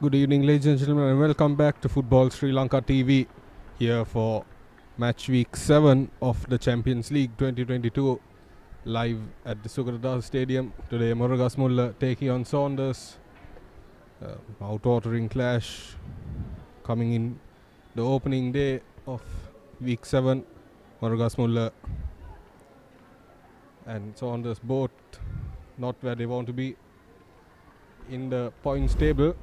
Good evening, ladies and gentlemen, and welcome back to Football Sri Lanka TV here for match week 7 of the Champions League 2022 live at the Sugaradasa Stadium. Today, Moragasmulla taking on Saunders. Mouth-watering clash coming in the opening day of week 7. Moragasmulla and Saunders both not where they want to be in the points table.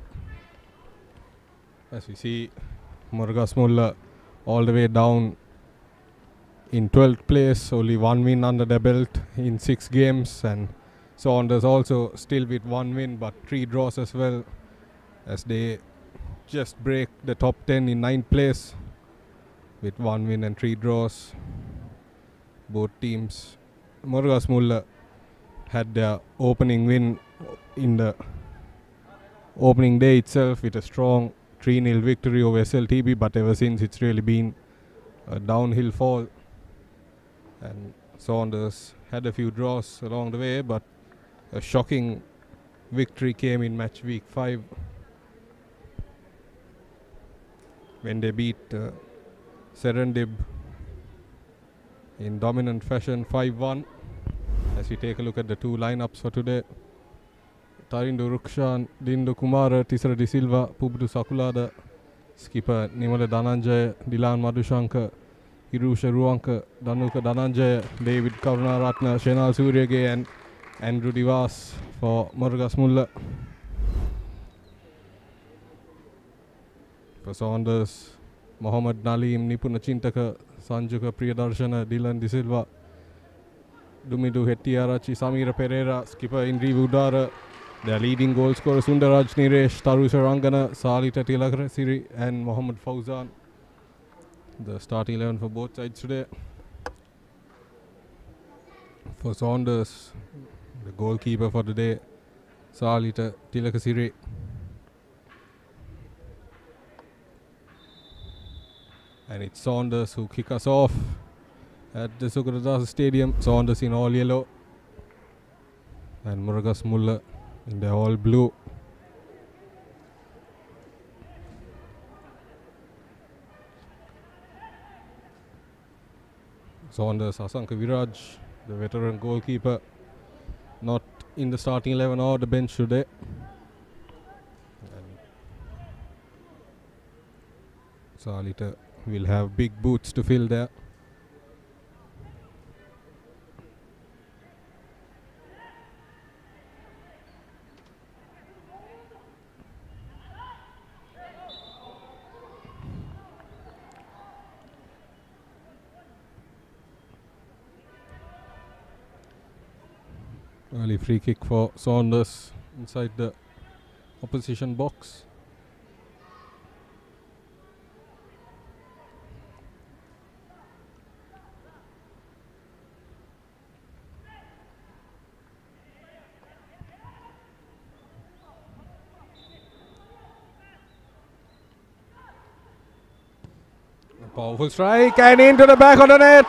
As we see, Moragasmulla all the way down in 12th place, only one win under their belt in 6 games, and Saunders also still with 1 win but 3 draws as well, as they just break the top 10 in 9th place with 1 win and 3 draws. Both teams, Moragasmulla had their opening win in the opening day itself with a strong 3-0 victory over SLTB, but ever since it's really been a downhill fall, and Saunders had a few draws along the way, but a shocking victory came in match week 5 when they beat Serendib in dominant fashion 5-1. As we take a look at the 2 lineups for today: Tarindu Rukshan, Dindu Kumara, Tisara De Silva, Pubdu Sakulada, skipper Nimala Dhananjaya, Dilan Madhushankar, Hirusha Ruanka, Danuka Dhananjaya, David Karunaratna, Shenal Suryage and Andrew Divas for Moragasmulla. For Saunders, Mohammad Nalim, Nipuna Chintaka, Sanjuka Priyadarshana, Dylan De Silva, Dumidu Hettiarachi, Samira Pereira, skipper Indri Udara, their leading goal scorer Sundaraj Niresh, Taru Sarangana, Salita Tilakrasiri and Mohammad Fauzan. The starting 11 for both sides today. For Saunders, the goalkeeper for the day, Salita Tilakasiri. And it's Saunders who kick us off at the Sugaradasa Stadium. Saunders in all yellow and Moragasmulla in the all blue. Saunders, Asanka Viraj, the veteran goalkeeper, not in the starting 11 or the bench today. And Salita will have big boots to fill there. Early free kick for Saunders inside the opposition box. A powerful strike and into the back of the net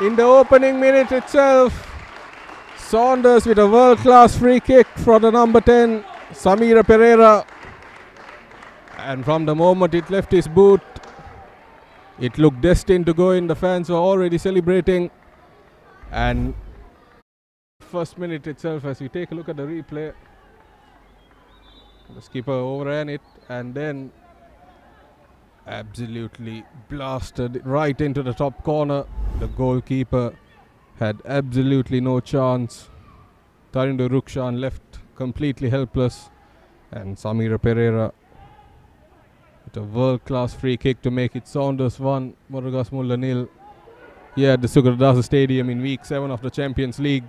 in the opening minute itself. Saunders with a world-class free kick for the number 10, Samira Pereira. And from the moment it left his boot, it looked destined to go in. The fans were already celebrating. And first minute itself, as we take a look at the replay, the skipper overran it and then absolutely blasted right into the top corner. The goalkeeper had absolutely no chance. Tarindu Rukshan left completely helpless, and Samira Pereira with a world-class free kick to make it Saunders 1, Moragasmulla 0 here at the Sugaradasa Stadium in week 7 of the Champions League.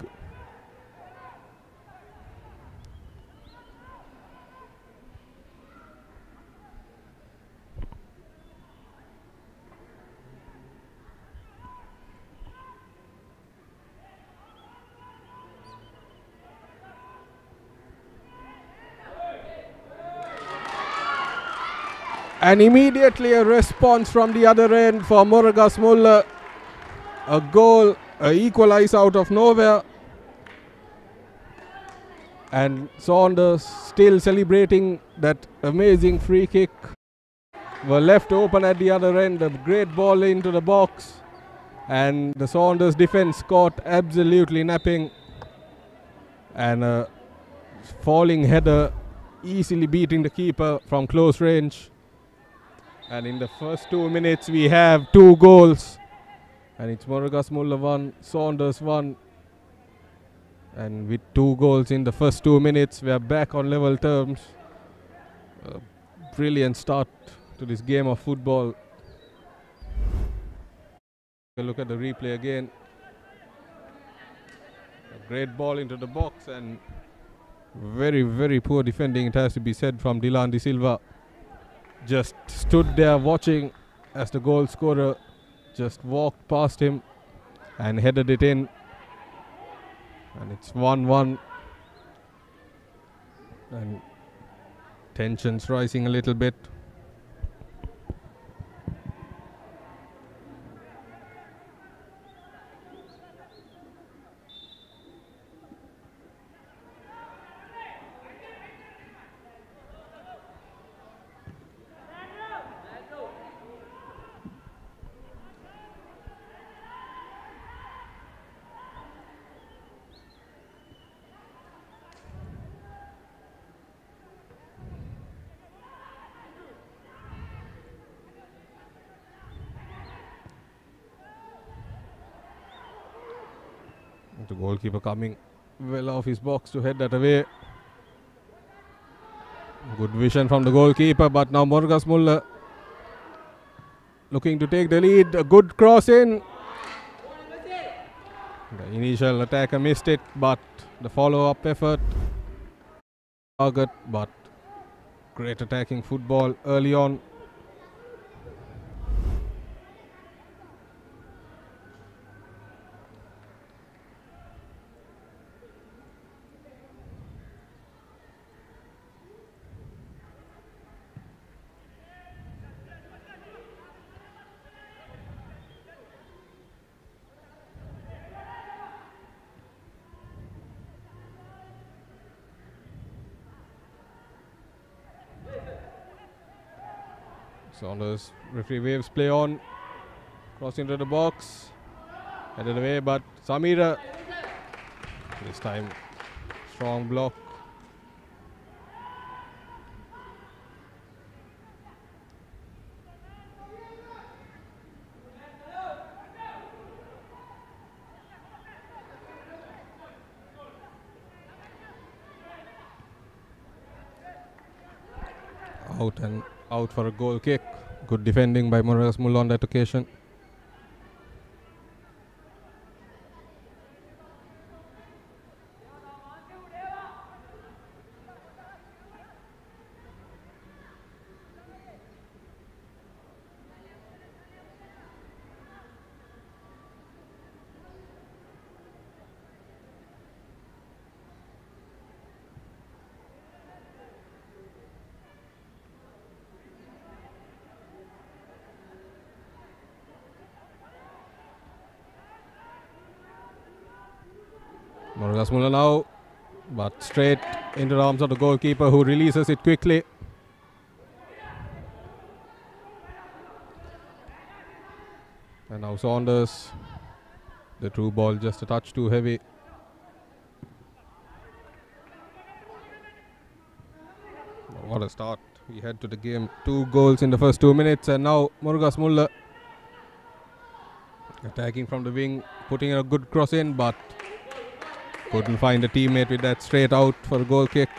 And immediately a response from the other end for Moragasmulla. A goal, a equalize out of nowhere. And Saunders still celebrating that amazing free kick. Were left open at the other end. A great ball into the box. And the Saunders defense caught absolutely napping. And a falling header easily beating the keeper from close range. And in the first 2 minutes we have 2 goals. And it's Moragasmulla 1, Saunders 1. And with 2 goals in the first 2 minutes, we are back on level terms. A brilliant start to this game of football. Look at the replay again. A great ball into the box and very, very poor defending, it has to be said, from Dylan De Silva. Just stood there watching as the goal scorer just walked past him and headed it in. And it's 1-1. And tensions rising a little bit. The goalkeeper coming well off his box to head that away. Good vision from the goalkeeper, but now Moragasmulla looking to take the lead. A good cross in. The initial attacker missed it, but the follow-up effort target, but great attacking football early on. Saunders, referee waves play on. Cross into the box. Headed away, but Samira. This time, strong block. Out and out for a goal kick. Good defending by Moragasmulla on that occasion. Moragasmulla now, but straight into the arms of the goalkeeper, who releases it quickly. And now Saunders, the through ball just a touch too heavy. What a start we had to the game. 2 goals in the first 2 minutes, and now Moragasmulla attacking from the wing, putting a good cross in, but couldn't find a teammate with that straight out for a goal kick.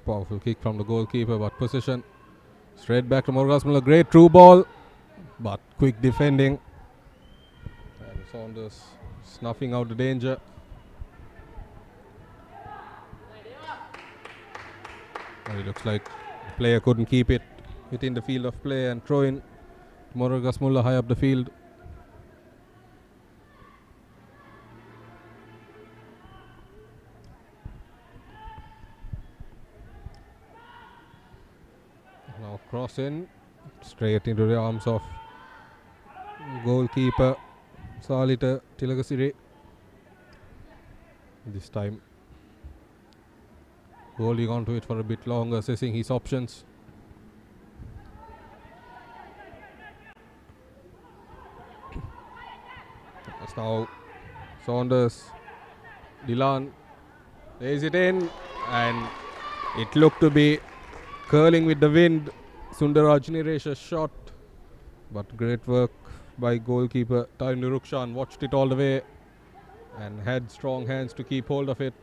Powerful kick from the goalkeeper, but possession straight back to Moragasmulla. Great through ball, but quick defending. And Saunders snuffing out the danger. And it looks like the player couldn't keep it within the field of play and throw in Moragasmulla high up the field. Now cross in, straight into the arms of goalkeeper Salita Tilagasiri. This time holding on to it for a bit longer, assessing his options. That's now Saunders. Dilan lays it in, and it looked to be curling with the wind. Sundaraj Niresh's shot, but great work by goalkeeper Tainu Rukshan. Watched it all the way and had strong hands to keep hold of it.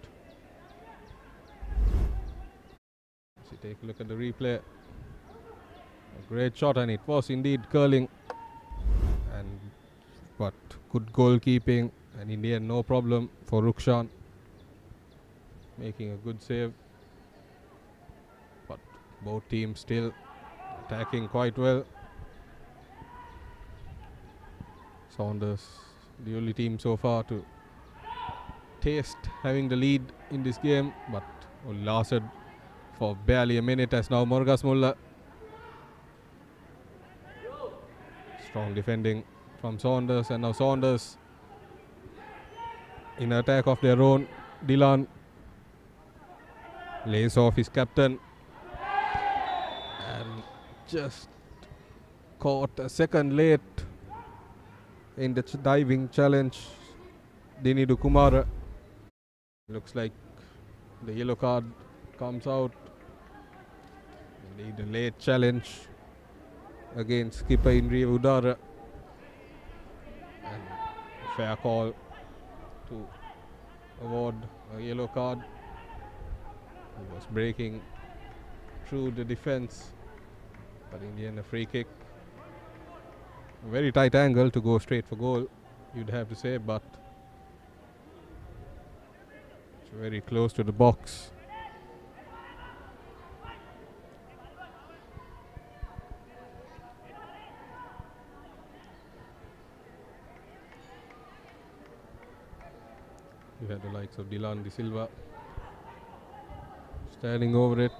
So take a look at the replay. A great shot, and it was indeed curling, but good goalkeeping, and in the end no problem for Rukshan, making a good save. But both teams still attacking quite well. Saunders, the only team so far to taste having the lead in this game, but only lasted for barely a minute, as now Moragasmulla. Strong defending from Saunders, and now Saunders in attack of their own. Dilan lays off his captain and just caught a second late in the diving challenge. Dinidu Kumara. Looks like the yellow card comes out. Indeed, a late challenge against skipper Indriya Udara. And fair call to award a yellow card. He was breaking through the defense, but in the end a free kick. A very tight angle to go straight for goal, you'd have to say, but it's very close to the box. You had the likes of Dilan De Silva standing over it,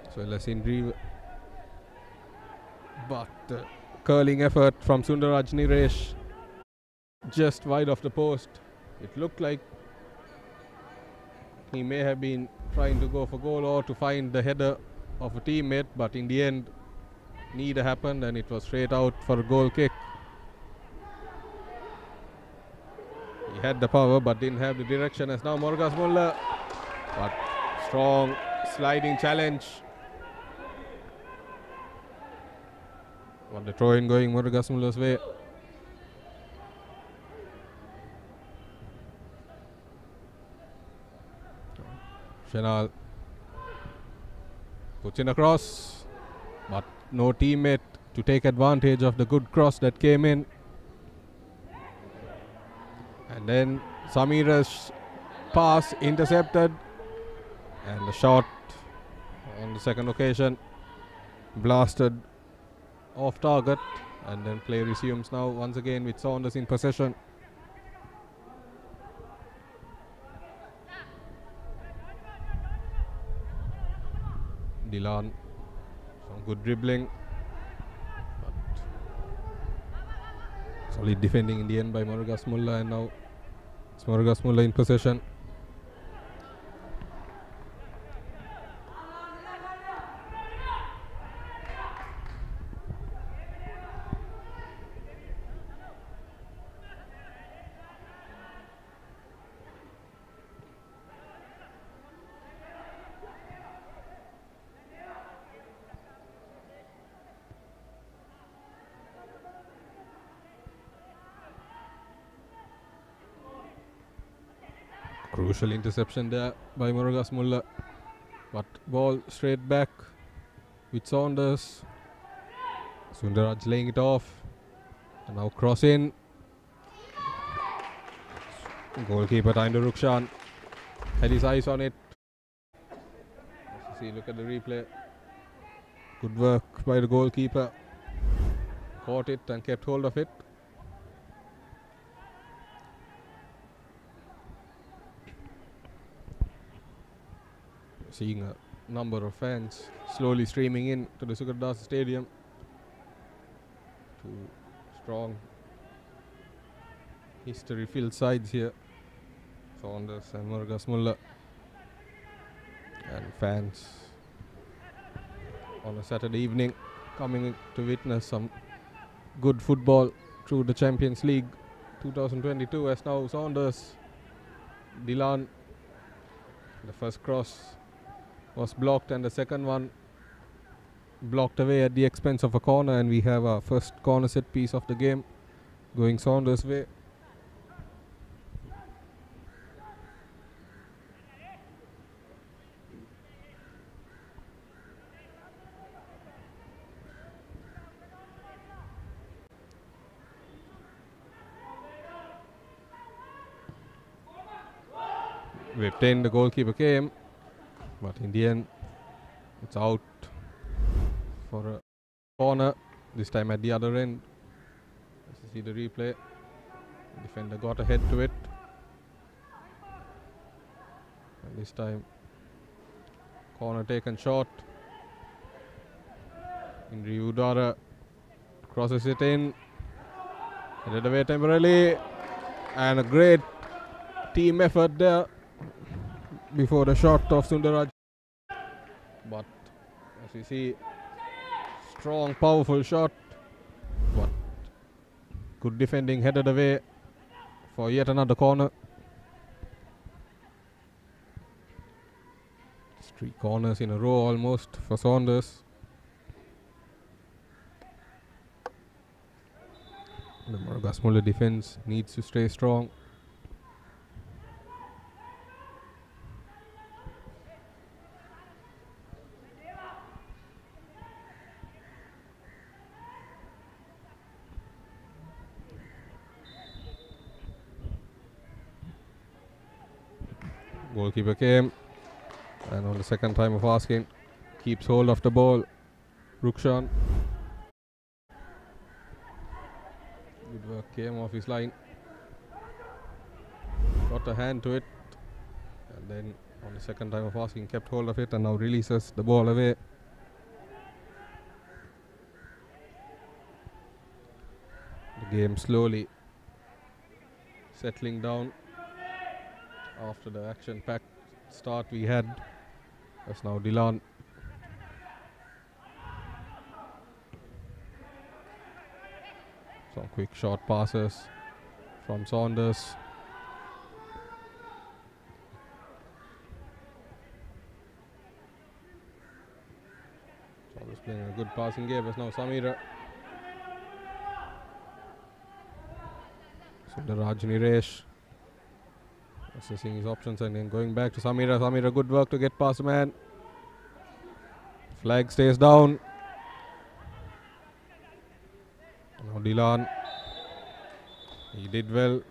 as well as Indri. But curling effort from Sundaraj Niresh, just wide of the post. It looked like he may have been trying to go for goal or to find the header of a teammate, but in the end neither happened, and it was straight out for a goal kick. He had the power but didn't have the direction, as now Moragasmulla, but strong sliding challenge. But the throw in going Moragasmulla's way. Shenal puts in a cross, but no teammate to take advantage of the good cross that came in. And then Samira's pass intercepted, and the shot on the second occasion blasted off target, and then play resumes now once again with Saunders in possession. Dilan, some good dribbling, but solid defending in the end by Moragasmulla, and now it's Moragasmulla in possession. Crucial interception there by Moragasmulla, but ball straight back with Saunders. Sundaraj laying it off, and now cross in. Goalkeeper Tainu Rukshan had his eyes on it, See, look at the replay. Good work by the goalkeeper. Caught it and kept hold of it. Seeing a number of fans slowly streaming in to the Sukardas Stadium. Two strong history-filled sides here. Saunders and Moragasmulla. And fans on a Saturday evening coming to witness some good football through the Champions League 2022, as now Saunders, Dilan, the first cross was blocked and the second one blocked away at the expense of a corner, and we have our first corner set piece of the game going Saunders' way. Whipped in, the goalkeeper came, but in the end it's out for a corner, this time at the other end. As you see the replay, the defender got ahead to it, and this time corner taken short. Indri Udara crosses it in, headed away temporarily, and a great team effort there before the shot of Sundaraj. But as we see, strong, powerful shot, but good defending, headed away for yet another corner. 3 corners in a row almost for Saunders. The Moragasmulla defense needs to stay strong. Goalkeeper came, and on the second time of asking, keeps hold of the ball. Rukshan. Good work, came off his line. Got a hand to it, and then on the second time of asking, kept hold of it and now releases the ball away. The game slowly settling down after the action-packed start we had. That's now Dilan. Some quick short passes from Saunders. Saunders playing a good passing game. That's now Samira. Sundaraj Niresh assessing his options and then going back to Samira. Samira, good work to get past the man. Flag stays down. Now Dilan. He did well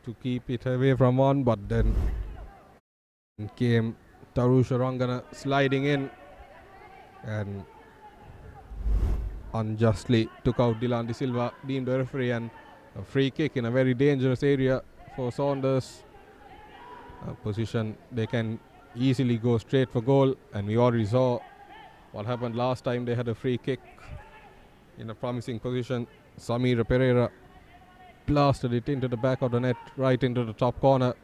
to keep it away from one, but then came Tarusha Rangana sliding in and unjustly took out Dilan De Silva, deemed a referee, and a free kick in a very dangerous area for Saunders. A position they can easily go straight for goal, and we already saw what happened last time they had a free kick in a promising position. Samira Pereira blasted it into the back of the net, right into the top corner,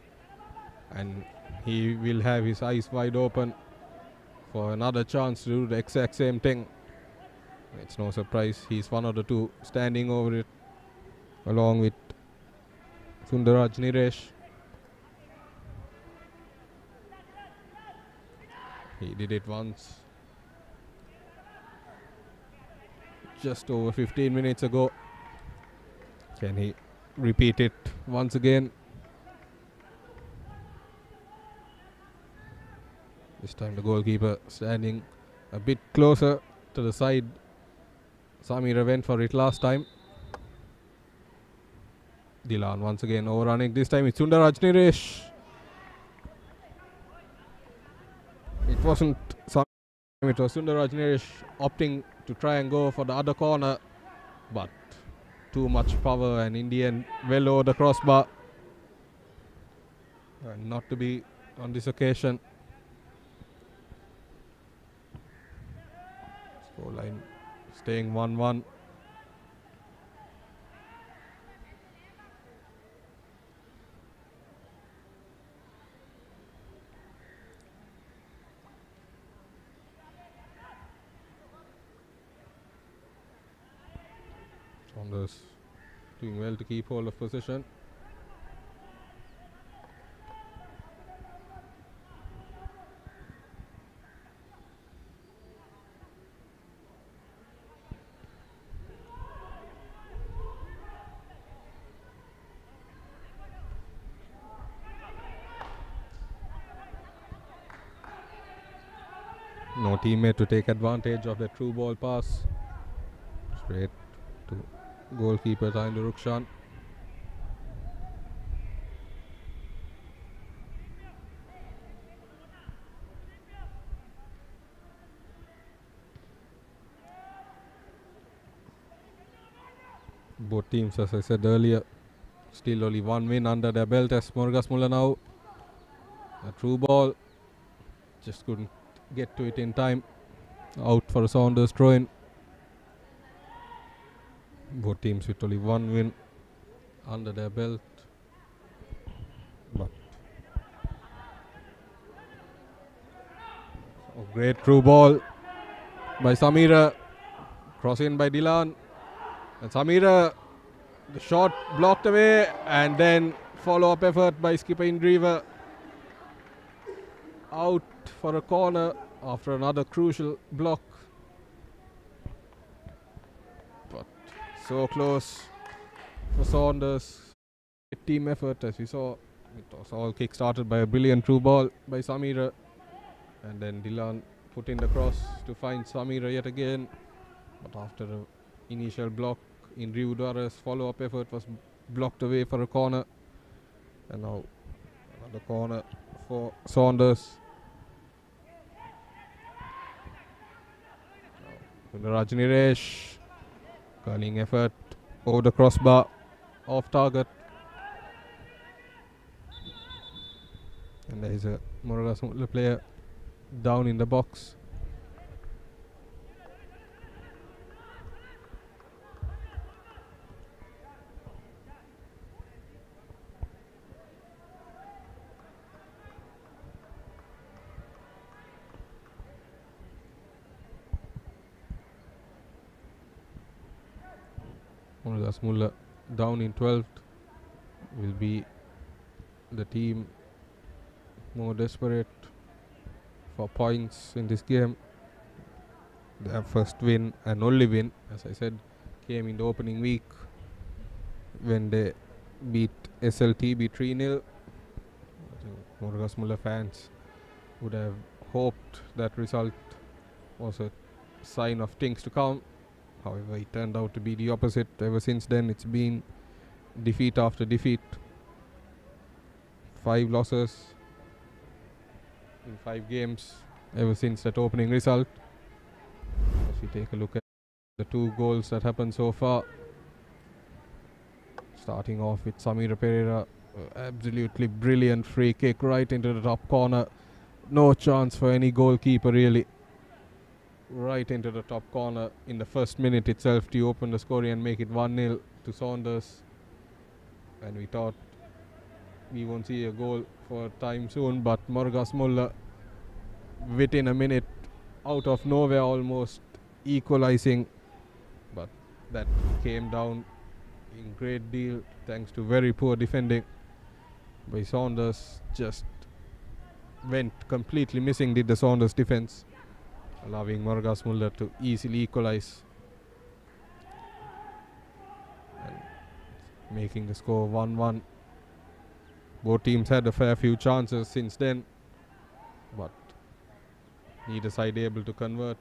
and he will have his eyes wide open for another chance to do the exact same thing. It's no surprise he's one of the two standing over it along with Sundaraj Niresh. He did it once just over 15 minutes ago. Can he repeat it once again? This time the goalkeeper standing a bit closer to the side. Samira went for it last time. Dilan once again overrunning. This time it's Sundaraj Niresh. It it wasn't some. It was Sundaraj Neresh opting to try and go for the other corner, but too much power, and in the end, well over the crossbar. Not to be on this occasion. Scoreline staying 1-1. Saunders doing well to keep hold of possession. No teammate to take advantage of the through ball pass. Straight to goalkeeper Taindu Rukshan. Both teams, as I said earlier, still only one win under their belt as Moragasmulla now. A through ball, just couldn't get to it in time. Out for a Saunders throw-in. Both teams with only one win under their belt. But a great through ball by Samira. Cross in by Dilan. And Samira, the shot blocked away, and then follow-up effort by skipper Indriva. Out for a corner after another crucial block. But so close for Saunders. Team effort, as we saw. It was all kick-started by a brilliant through ball by Samira. And then Dilan put in the cross to find Samira yet again. But after an initial block, Indriva Dwara's follow-up effort was blocked away for a corner. And now another corner for Saunders. Rajni Resh, curling effort over the crossbar, off target. And there is a Moragasmulla player down in the box. Moragasmulla down in 12th will be the team more desperate for points in this game. Their first win and only win, as I said, came in the opening week when they beat SLTB 3-0. Moragasmulla fans would have hoped that result was a sign of things to come. However, it turned out to be the opposite. Ever since then, it's been defeat after defeat. 5 losses in 5 games ever since that opening result. If we take a look at the 2 goals that happened so far, starting off with Samira Pereira, absolutely brilliant free kick right into the top corner. No chance for any goalkeeper really. Right into the top corner in the first minute itself to open the scoring and make it 1-0 to Saunders. And we thought we won't see a goal for time soon, but Moragasmulla within a minute, out of nowhere almost, equalizing. But that came down in great deal thanks to very poor defending by Saunders. Just went completely missing, did the Saunders defense, allowing Moragasmulla to easily equalize and making the score 1-1. Both teams had a fair few chances since then, but neither side able to convert.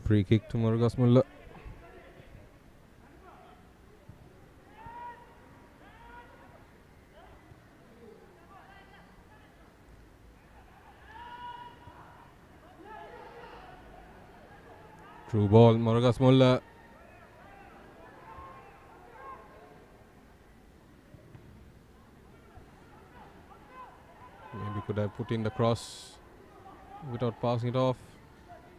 Free kick to Moragasmulla. Through ball, Moragasmulla. Maybe could have put in the cross without passing it off.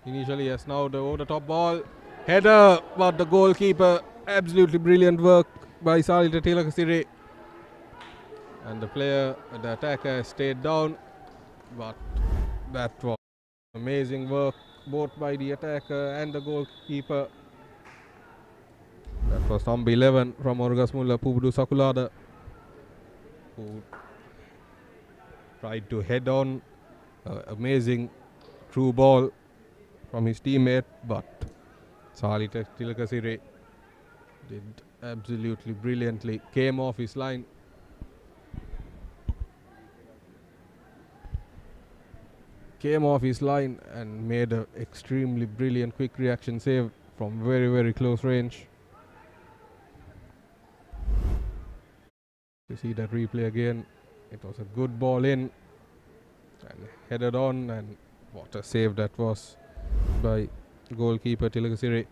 Initially, yes, now the over the top ball. Header, but the goalkeeper, absolutely brilliant work by Salita Tilakasiri. And the player, the attacker, stayed down. But that was amazing work both by the attacker and the goalkeeper. That was number 11 from Moragasmulla, Pubudu Sakulada, who tried to head on amazing through ball from his teammate, but Salita Tilakasiri did absolutely brilliantly, came off his line. And made an extremely brilliant quick reaction save from very, very close range. You see that replay again. It was a good ball in and headed on, and what a save that was by goalkeeper Tilakasiri.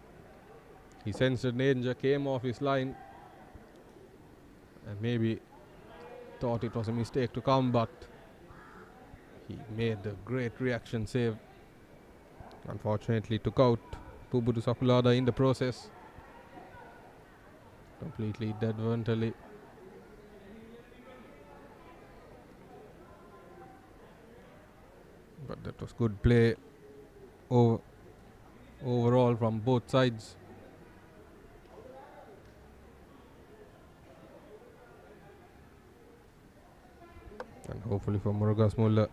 He sensed the danger, came off his line, and maybe thought it was a mistake to come, but he made a great reaction save. Unfortunately took out Pubudu Sakulada in the process. Completely deadventally. But that was good play overall from both sides. And hopefully for Moragasmulla,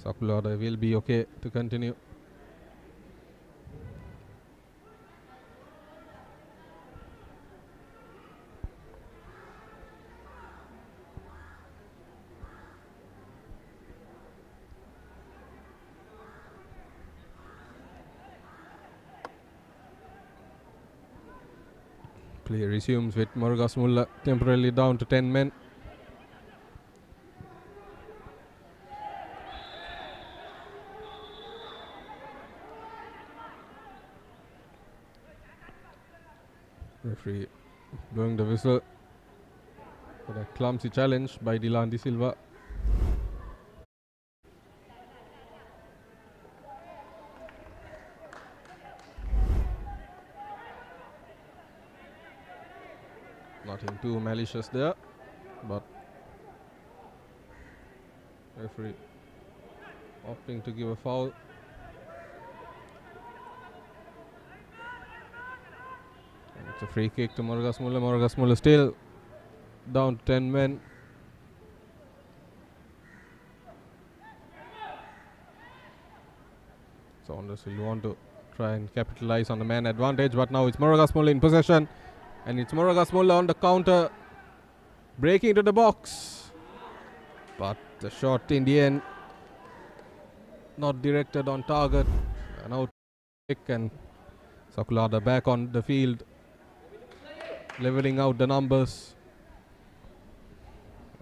Sakulada will be okay to continue. Play resumes with Moragasmulla temporarily down to 10 men. Referee blowing the whistle for a clumsy challenge by Dylan De Silva. Nothing too malicious there, but referee opting to give a foul. And it's a free kick to Moragasmulla. Moragasmulla still down to 10 men. Saunders will want to try and capitalize on the man advantage, but now it's Moragasmulla in possession. And it's Moragasmulla on the counter, breaking to the box. But the shot in the end, not directed on target. An out kick, and Sakulada back on the field, leveling out the numbers.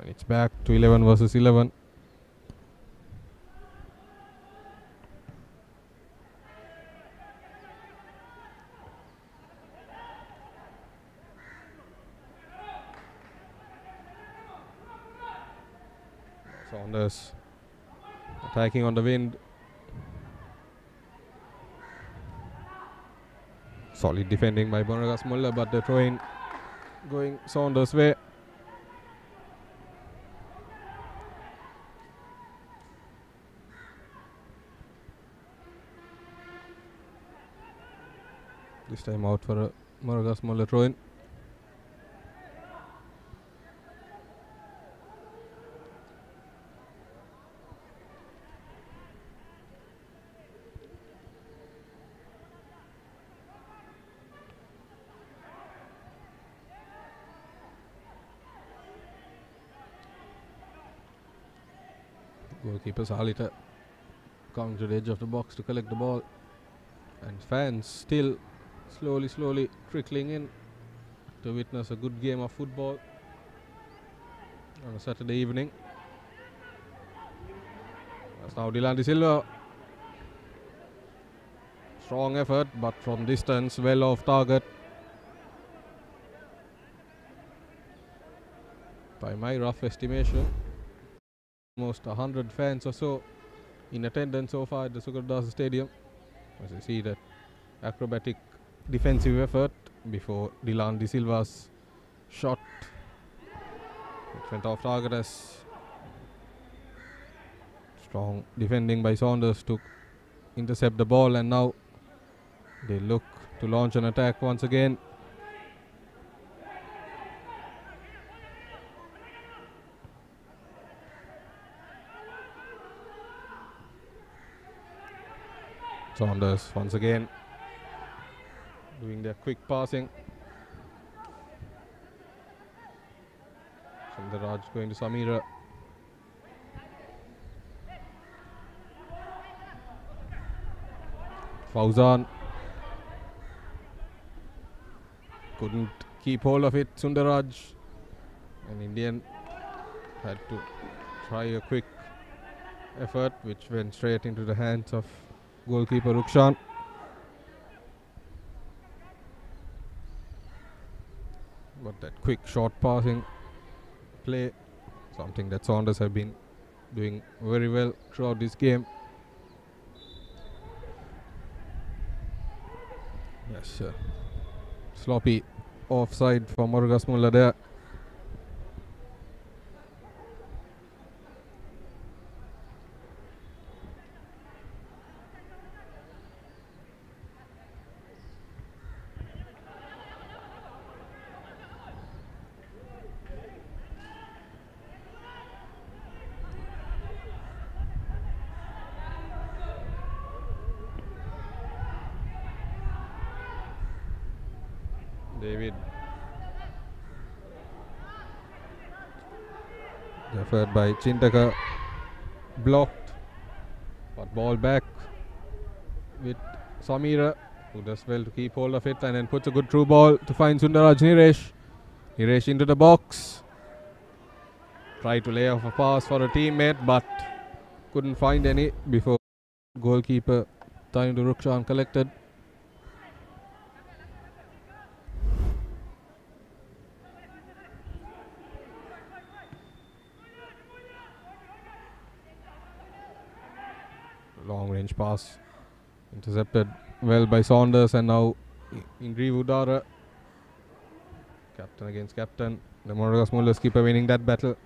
And it's back to 11 versus 11. Saunders attacking on the wind. Solid defending by Moragasmulla, but the throw-in going Saunders' way. This time out for a Moragasmulla throw-in. Goalkeeper Salita coming to the edge of the box to collect the ball. And fans still slowly trickling in to witness a good game of football on a Saturday evening. That's now Dylan De Silva. Strong effort, but from distance, well off target. By my rough estimation, almost 100 fans or so in attendance so far at the Sukardasa Stadium. As you see that acrobatic defensive effort before Dylan De Silva's shot, which went off target, as strong defending by Saunders to intercept the ball, and now they look to launch an attack once again. Saunders once again doing their quick passing. Sundaraj going to Samira. Fauzan couldn't keep hold of it. Sundaraj, an Indian, had to try a quick effort which went straight into the hands of goalkeeper Rukshan. But that quick short passing play, something that Saunders have been doing very well throughout this game. Yes, sloppy offside for Moragasmulla there. David. The effort by Chintaka blocked, but ball back with Samira, who does well to keep hold of it and then puts a good through ball to find Sundaraj Niresh. Niresh into the box. Tried to lay off a pass for a teammate, but couldn't find any before goalkeeper Taindu Rukshan collected. Long range pass intercepted well by Saunders, and now Ingrivu Dara, captain against captain. The Moragasmulla keeper winning that battle,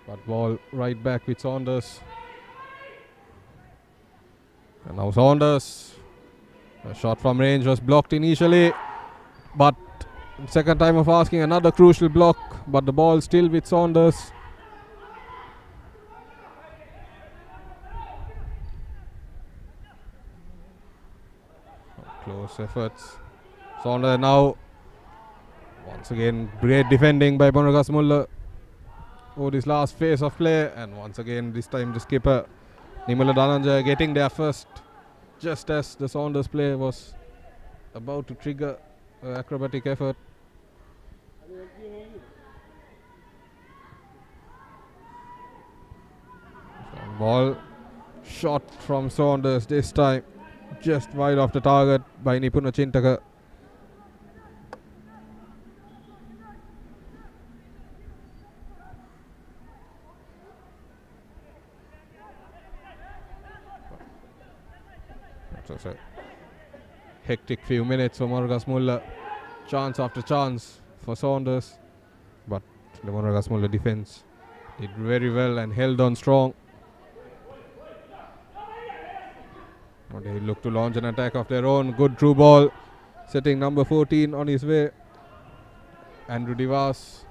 but ball right back with Saunders. And now Saunders, a shot from range was blocked initially, but second time of asking, another crucial block, but the ball still with Saunders. Close efforts. Saunders now, once again, great defending by Moragasmulla over this last phase of play, and once again, this time the skipper Nimala Dhananjaya getting there first, just as the Saunders play was about to trigger an acrobatic effort. Ball shot from Saunders this time, just wide off the target by Nipuna Chintaka. That's a hectic few minutes for Moragasmulla. Chance after chance for Saunders, but the Moragasmulla defense did very well and held on strong. They look to launch an attack of their own. Good through ball, setting number 14 on his way, Andrew Divas.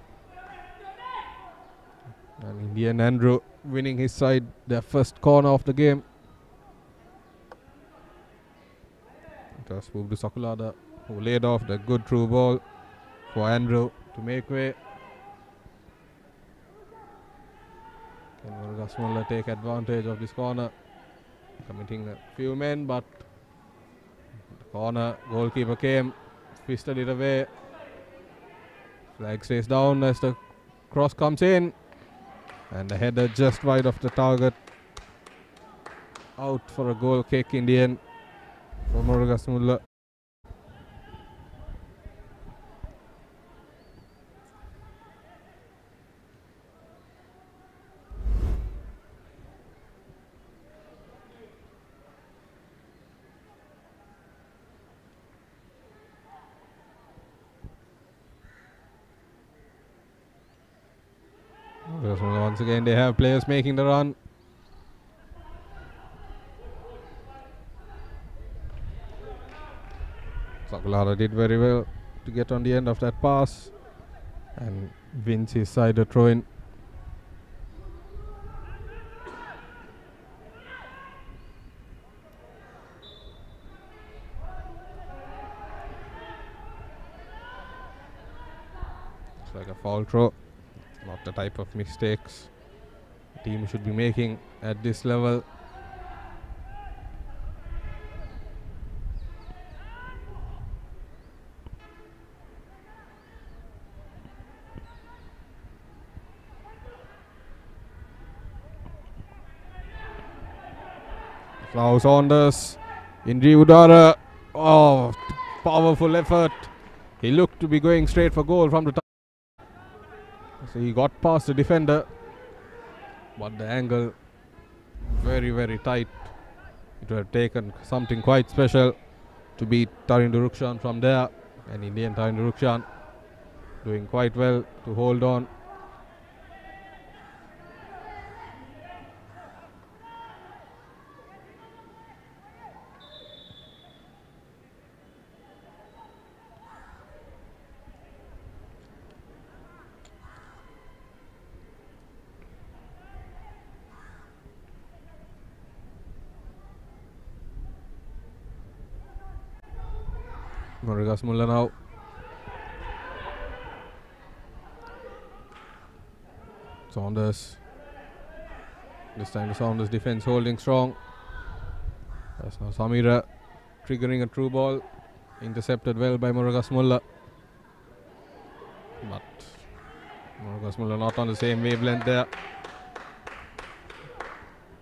And Indian Andrew winning his side their first corner of the game. It was Bubdu Sakulada who laid off the good through ball for Andrew to make way. Can Moragasmulla take advantage of this corner, committing a few men, but Corner, goalkeeper came, fisted it away. Flag stays down as the cross comes in. And the header just wide of the target. Out for a goal kick in the end for Moragasmulla. Once again, they have players making the run. Sakulara did very well to get on the end of that pass and wins his side a throw-in. It's like a foul throw. Not the type of mistakes the team should be making at this level. Now Saunders, Indri Udara. Oh, powerful effort. He looked to be going straight for goal from the top. So he got past the defender, but the angle very, very tight. It would have taken something quite special to beat Tarinder Rukshan from there. And Indian Tarinder Rukshan doing quite well to hold on. Moragasmulla now. Saunders. This time the Saunders defense holding strong. That's now Samira triggering a true ball. Intercepted well by Moragasmulla. But Moragasmulla not on the same wavelength there.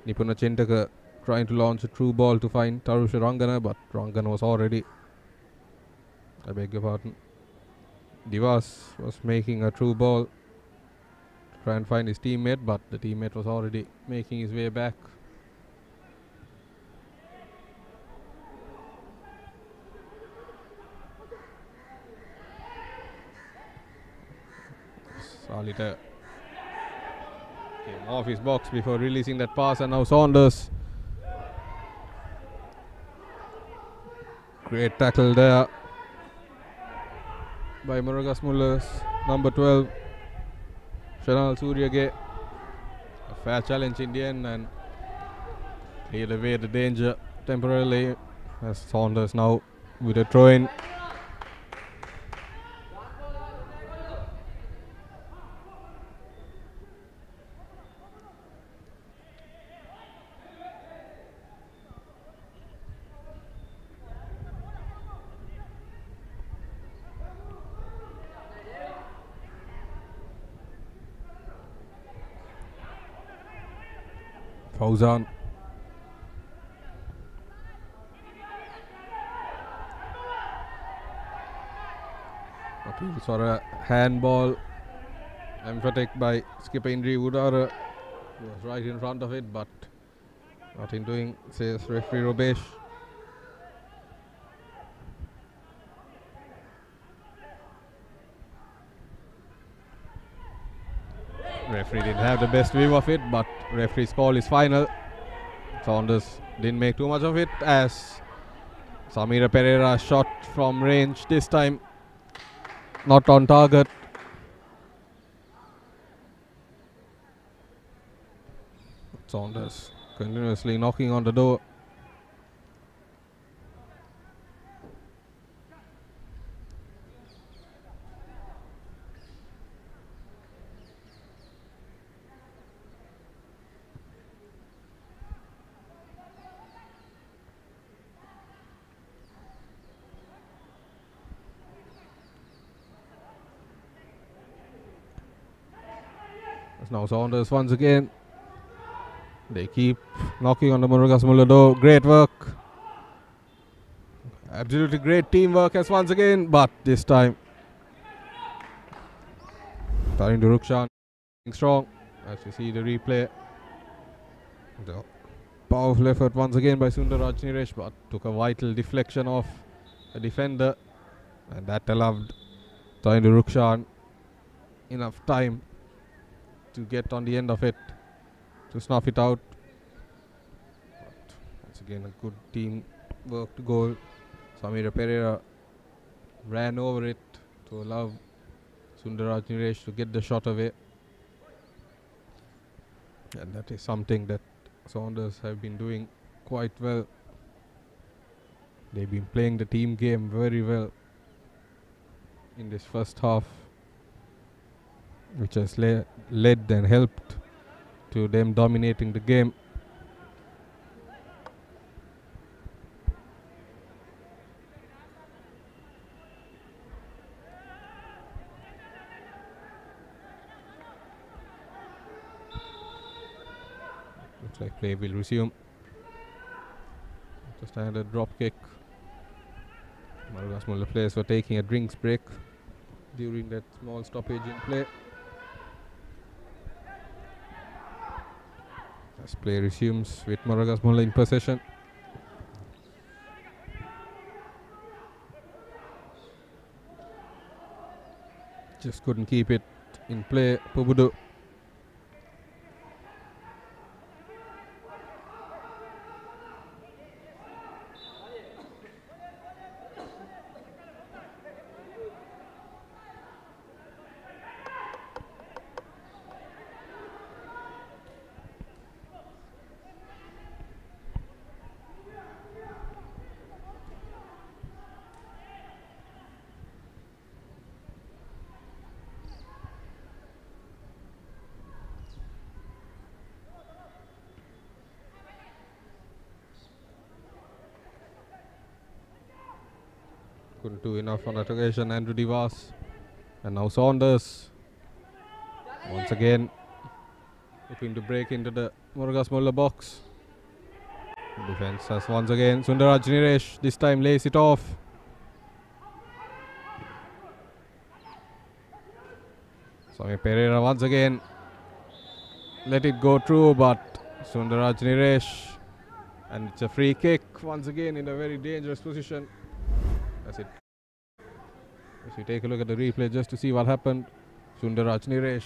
Nipuna Chintaka trying to launch a true ball to find Tarusha Rangana, but Rangana was already, I beg your pardon, Divas was making a true ball to try and find his teammate, but the teammate was already making his way back. Salita came off his box before releasing that pass, and now Saunders. Great tackle there by Moragasmulla's number 12, Shanal Suryage. A fair challenge in the end and cleared away the danger temporarily, as Saunders now with a throw-in. Fauzan. Appeals for a handball. Emphatic by skipper Indri Udara. He was right in front of it, but nothing doing, says referee Robesh. Referee didn't have the best view of it, but referee's call is final. Saunders didn't make too much of it, as Samira Pereira shot from range this time, not on target. Saunders continuously knocking on the door. Now Saunders once again. They keep knocking on the Moragasmulla door. Great work. Absolutely great teamwork as once again, but this time turning to Rukshan, strong as you see the replay. The powerful effort once again by Sundar Rajniresh, but took a vital deflection off a defender, and that allowed turning to Rukshan enough time to get on the end of it to snuff it out. But once again, a good team worked goal. Samira Pereira ran over it to allow Sundar Rajniresh to get the shot away, and that is something that Saunders have been doing quite well. They've been playing the team game very well in this first half, which has led and helped to them dominating the game. Looks like play will resume. Just another drop kick. Moragasmulla players were taking a drinks break during that small stoppage in play. As play resumes with Moragasmulla in possession. Just couldn't keep it in play. Pubudu. Couldn't do enough on that occasion. Andrew Divas, and now Saunders once again looking to break into the Moragasmulla box. Defense has once again Sundar Rajniresh this time lays it off. Samir Pereira once again let it go through, but Sundar Rajniresh, and it's a free kick once again in a very dangerous position. As you take a look at the replay just to see what happened, Sundar Rajniresh,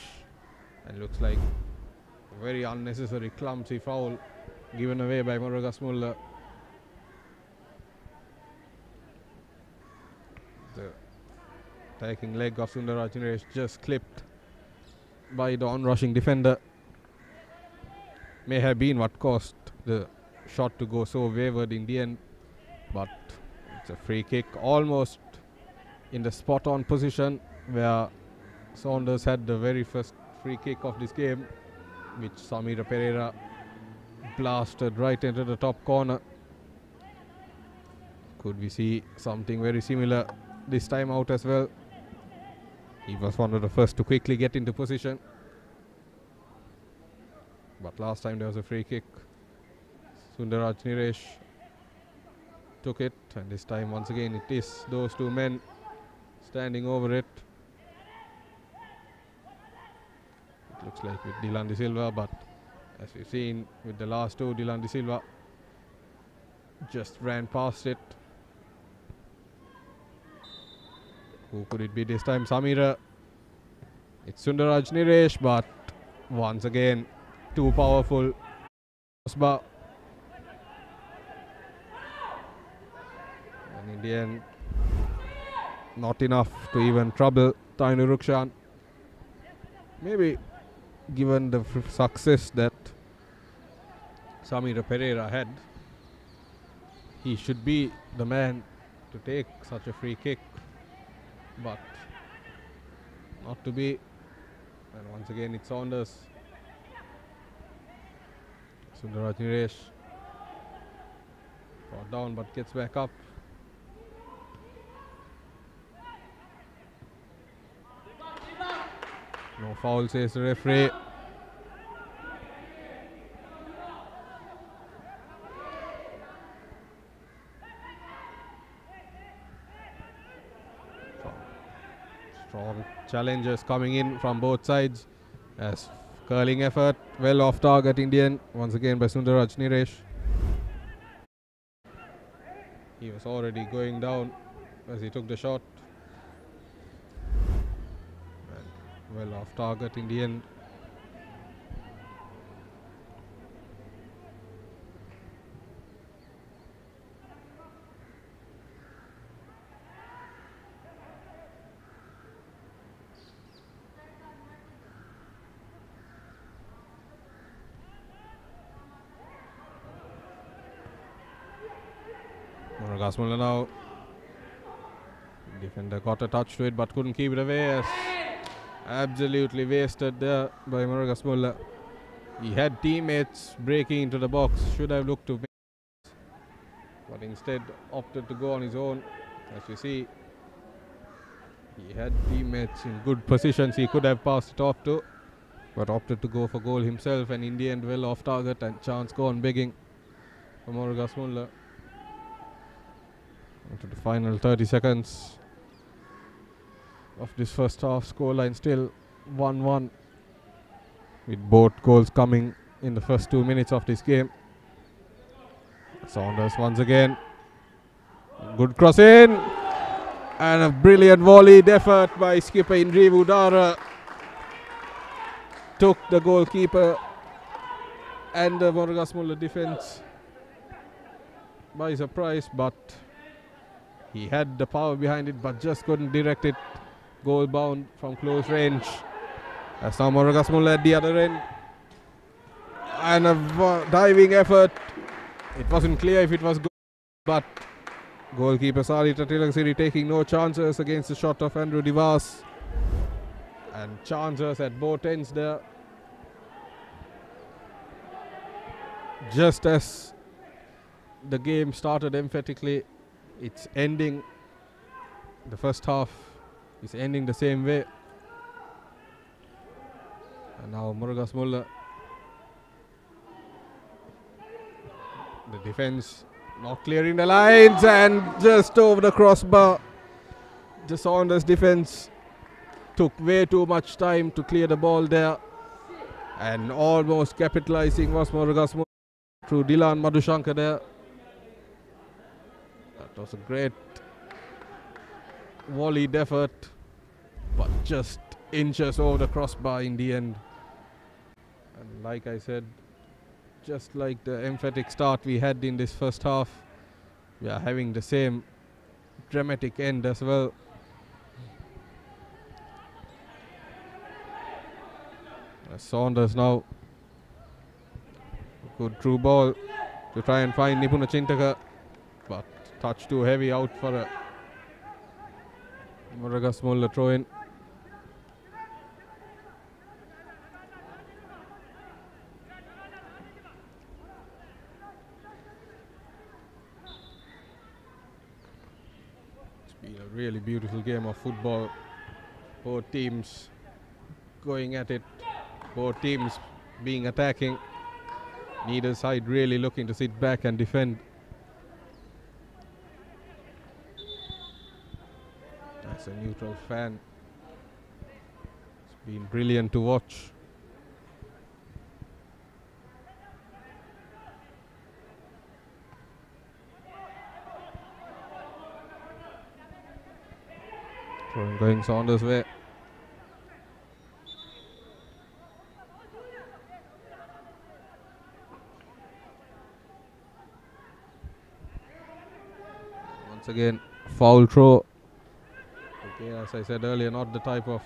and looks like a very unnecessary clumsy foul given away by Moragasmulla. The attacking leg of Sundar Rajniresh just clipped by the onrushing defender. May have been what caused the shot to go so wayward in the end, but it's a free kick almost in the spot on position where Saunders had the very first free kick of this game, which Samira Pereira blasted right into the top corner. Could we see something very similar this time out as well? He was one of the first to quickly get into position, but last time there was a free kick. Sundar Rajniresh took it, and this time once again it is those two men standing over it. It looks like with Dylan De Silva, but as we've seen with the last two, Dylan De Silva just ran past it. Who could it be this time? Samira. It's Sundar Rajniresh, but once again too powerful. And in the end, not enough to even trouble Tainu Rukshan. Maybe given the success that Samira Pereira had, he should be the man to take such a free kick, but not to be. And once again it's Saunders. Sundar Rajniresh brought down but gets back up. No foul, says the referee. challenges coming in from both sides. As curling effort, well off target Indian, once again by Sundaraj Niresh. He was already going down as he took the shot. And well off target in the end. Moragasmulla now. Defender got a touch to it but couldn't keep it away. As absolutely wasted there by Moragasmulla. He had teammates breaking into the box. Should have looked to make, but instead opted to go on his own. As you see, he had teammates in good positions he could have passed it off to, but opted to go for goal himself, and in the end well off target and chance gone begging for Moragasmulla. Into the final 30 seconds of this first half, scoreline still 1-1, with both goals coming in the first 2 minutes of this game. Saunders once again, good cross in, and a brilliant volleyed effort by skipper Indrivu Dara took the goalkeeper and the Moragasmulla defence by surprise, but he had the power behind it but just couldn't direct it. Goal bound from close range. As now Moragasmulla at the other end, and a diving effort. It wasn't clear if it was good, but goalkeeper Sarita Tilaksiri taking no chances against the shot of Andrew Divas, and chances at both ends there. Just as the game started emphatically, it's ending. The first half is ending the same way. And now Moragasmulla, the defense not clearing the lines, and just over the crossbar. The Saunders defense took way too much time to clear the ball there, and almost capitalizing was Moragasmulla through Dilan Madhushankar there. That was a great volleyed effort, but just inches over the crossbar in the end. And like I said, just like the emphatic start we had in this first half, we are having the same dramatic end as well. Saunders now, good through ball to try and find Nipuna Chintaka, but touch too heavy, out for a Moragasmulla throw in. It's been a really beautiful game of football. Both teams going at it, both teams being attacking, neither side really looking to sit back and defend. As a neutral fan, it's been brilliant to watch. Throwing going Saunders' way. Once again, foul throw. Okay, as I said earlier, not the type of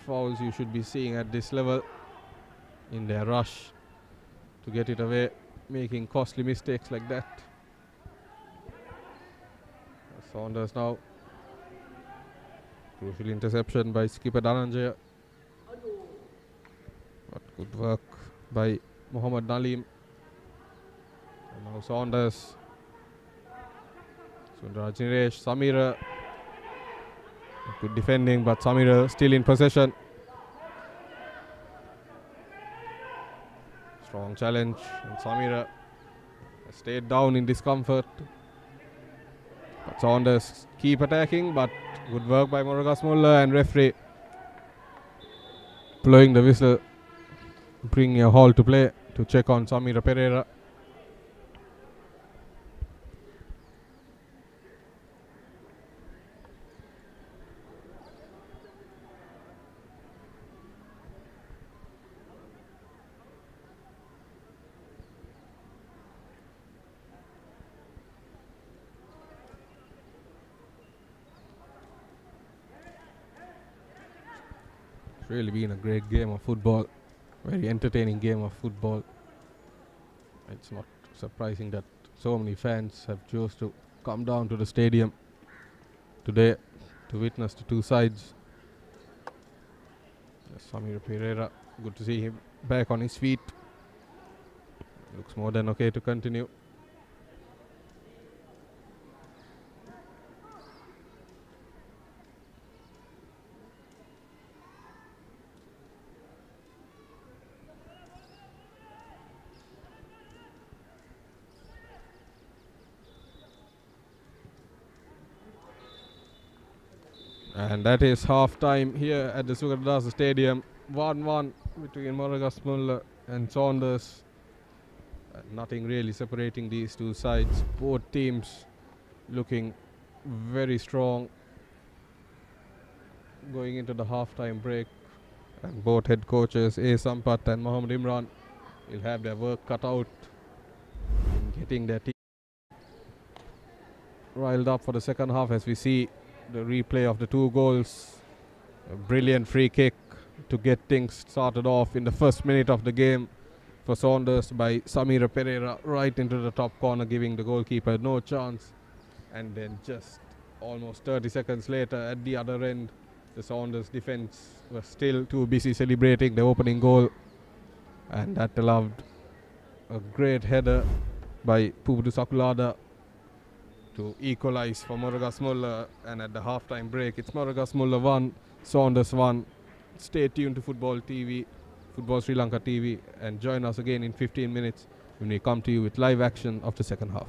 fouls you should be seeing at this level, in their rush to get it away, making costly mistakes like that. Saunders now, crucial interception by skipper Dhananjaya, but good work by Muhammad Nalim. And now Saunders, Sundaraj Niresh, Samira, good defending, but Samira still in possession. Strong challenge, and Samira stayed down in discomfort. But Saunders keep attacking, but good work by Moragasmulla, and referee blowing the whistle, bringing a halt to play to check on Samira Pereira. It's really been a great game of football, very entertaining game of football. It's not surprising that so many fans have chose to come down to the stadium today to witness the two sides. Samir Pereira, good to see him back on his feet. Looks more than okay to continue. And that is half time here at the Sugardasa Stadium. 1-1 between Moragasmulla and Saunders. Nothing really separating these two sides. Both teams looking very strong going into the half-time break. And both head coaches A. Sampat and Mohammad Imran will have their work cut out in getting their team riled up for the second half, as we see the replay of the two goals. A brilliant free kick to get things started off in the first minute of the game for Saunders by Samira Pereira right into the top corner, giving the goalkeeper no chance. And then just almost 30 seconds later at the other end, the Saunders defence was still too busy celebrating the opening goal, and that allowed a great header by Pubudu Sakulada to equalize for Moragasmulla. And at the half-time break, it's Moragasmulla 1, Saunders 1. Stay tuned to Football TV, Football Sri Lanka TV, and join us again in 15 minutes when we come to you with live action of the second half.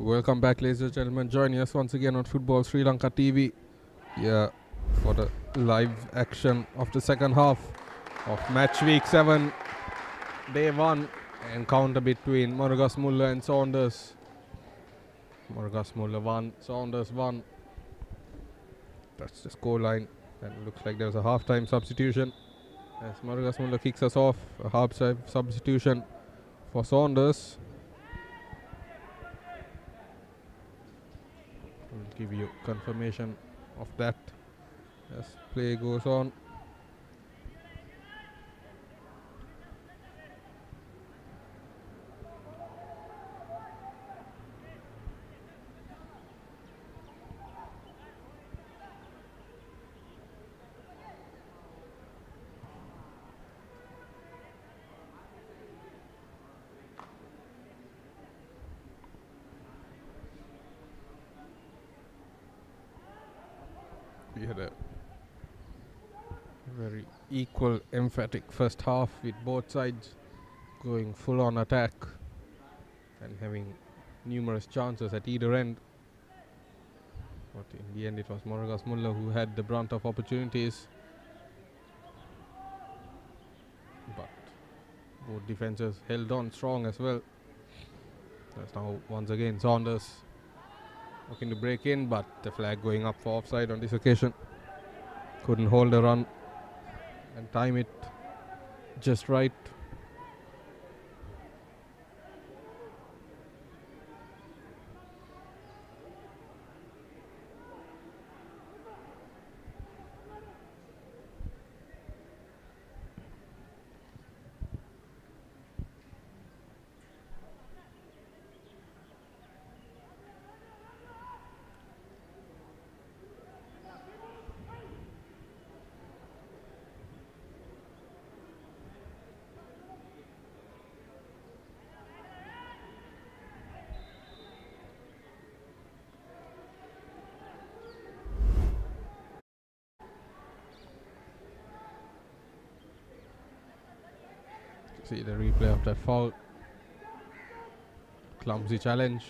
Welcome back, ladies and gentlemen. Joining us once again on Football Sri Lanka TV. Yeah, for the live action of the second half of match week 7, day 1, encounter between Moragasmulla and Saunders. Moragasmulla 1, Saunders 1. That's the scoreline. And it looks like there's a half-time substitution as Moragasmulla kicks us off. A half-time substitution for Saunders. We'll give you confirmation of that as play goes on. We had a very equal, emphatic first half with both sides going full on attack and having numerous chances at either end. But in the end it was Moragasmulla who had the brunt of opportunities. But both defenses held on strong as well. That's now once again Saunders looking to break in, but the flag going up for offside on this occasion. Couldn't hold the run and time it just right. See the replay of that foul. Clumsy challenge.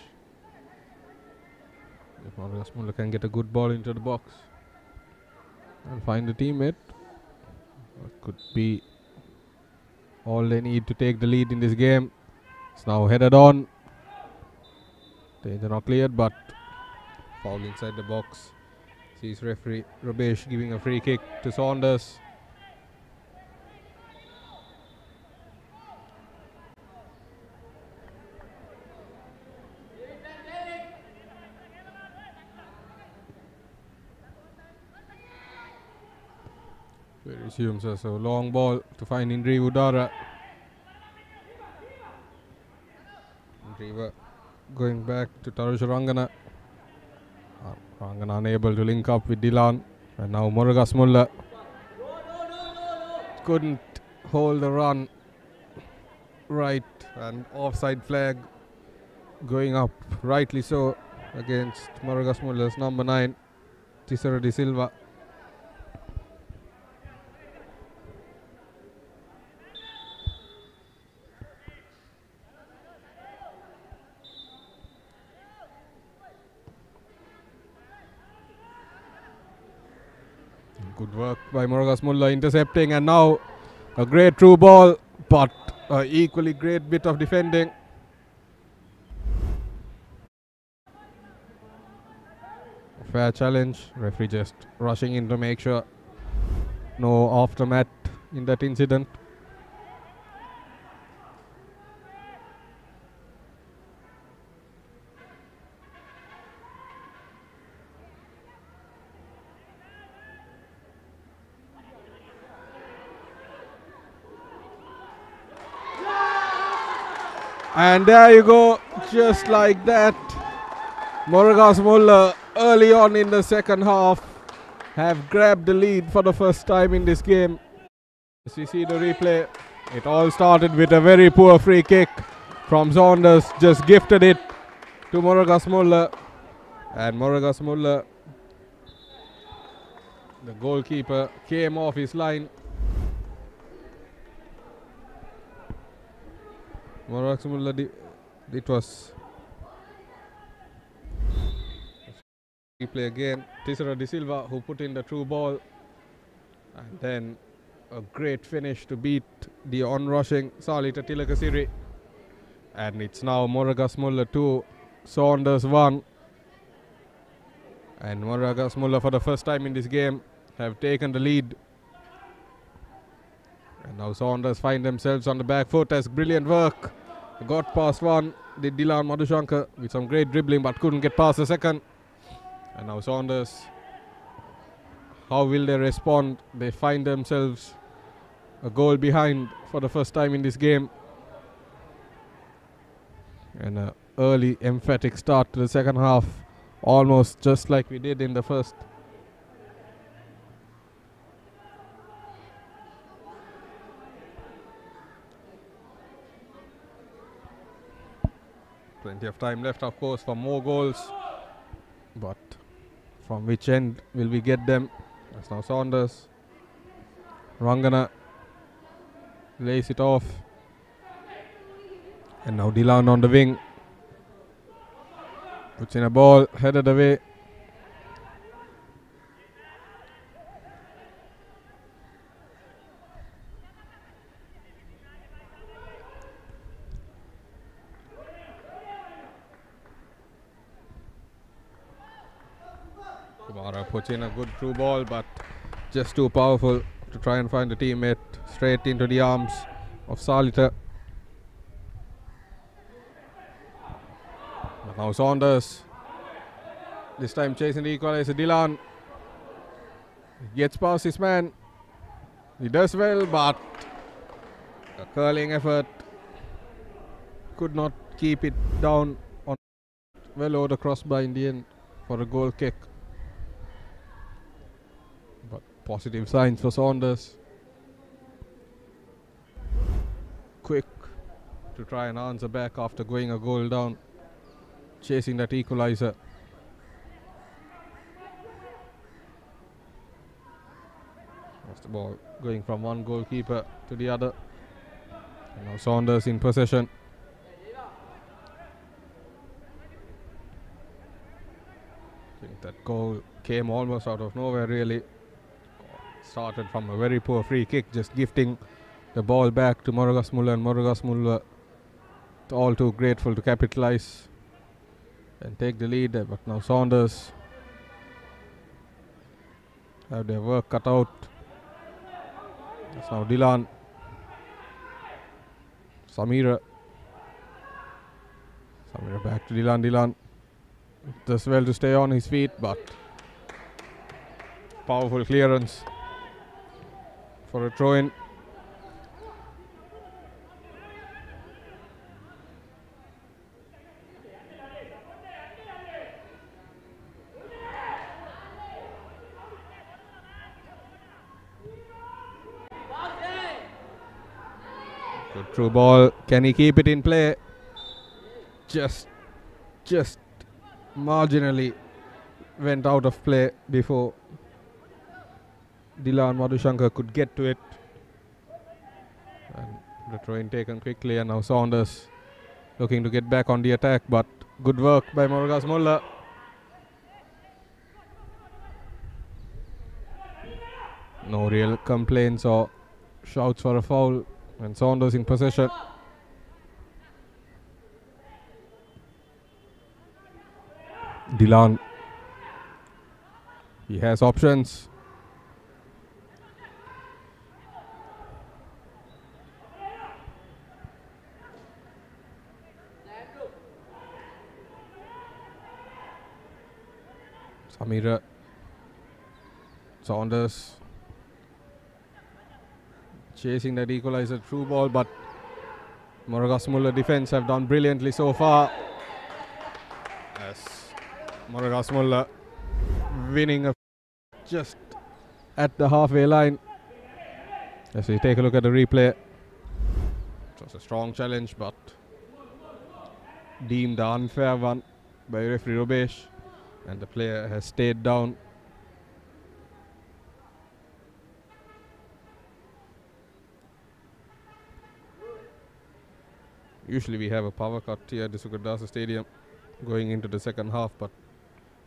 If Moragasmulla can get a good ball into the box and find a teammate, that could be all they need to take the lead in this game. It's now headed on. Danger not cleared, but foul inside the box. Sees referee Rubesh giving a free kick to Saunders. It resumes as a long ball to find Indri Udara. Indri going back to Tarusha Rangana. Rangana unable to link up with Dilan. And now Moragasmulla couldn't hold the run right, and offside flag going up, rightly so, against Moragasmulla's number 9, Tisara De Silva. Good work by Moragasmulla intercepting, and now a great through ball, but equally great bit of defending. A fair challenge, referee just rushing in to make sure no aftermath in that incident. And there you go, just like that. Moragasmulla early on in the second half have grabbed the lead for the first time in this game. As we see the replay, it all started with a very poor free kick from Saunders, just gifted it to Moragasmulla. And Moragasmulla, the goalkeeper, came off his line. Moragasmulla, it was play again. Tisera De Silva who put in the through ball. And then a great finish to beat the on-rushing Salita Tilakasiri. And it's now Moragasmulla 2, Saunders 1. And Moragasmulla for the first time in this game have taken the lead. And now Saunders find themselves on the back foot as brilliant work. Got past one, did Dilan Madhushankar with some great dribbling but couldn't get past the second. And now Saunders, how will they respond? They find themselves a goal behind for the first time in this game. And an early emphatic start to the second half, almost just like we did in the first. Plenty of time left, of course, for more goals. But from which end will we get them? That's now Saunders. Rangana lays it off. And now Dilan on the wing. Puts in a ball, headed away. Kumara puts in a good through ball, but just too powerful to try and find a teammate. Straight into the arms of Salita. But now Saunders, this time chasing the equalizer. Dilan gets past his man. He does well, but a curling effort could not keep it down on well over the crossbar in the end for a goal kick. But positive signs for Saunders. Quick to try and answer back after going a goal down, chasing that equalizer. That's the ball going from one goalkeeper to the other. And now Saunders in possession. I think that goal came almost out of nowhere, really. Started from a very poor free kick, just gifting the ball back to Moragasmulla, and Moragasmulla all too grateful to capitalize and take the lead. But now Saunders have their work cut out. That's now Dilan. Samira back to Dilan. Dilan does well to stay on his feet, but powerful clearance for a throw-in. Good through ball. Can he keep it in play? Just marginally went out of play before Dilan Madhushankar could get to it. And the throw-in taken quickly, and now Saunders looking to get back on the attack, but good work by Moragasmulla. No real complaints or shouts for a foul, and Saunders in possession. Dilan, he has options. Samira, Saunders chasing that equalizer through ball, but Moragasmulla defense have done brilliantly so far. Yes, Moragasmulla winning just at the halfway line. As we take a look at the replay, it was a strong challenge, but deemed an unfair one by referee Rubesh, and the player has stayed down. Usually we have a power cut here at the Sukadasa Stadium going into the second half, but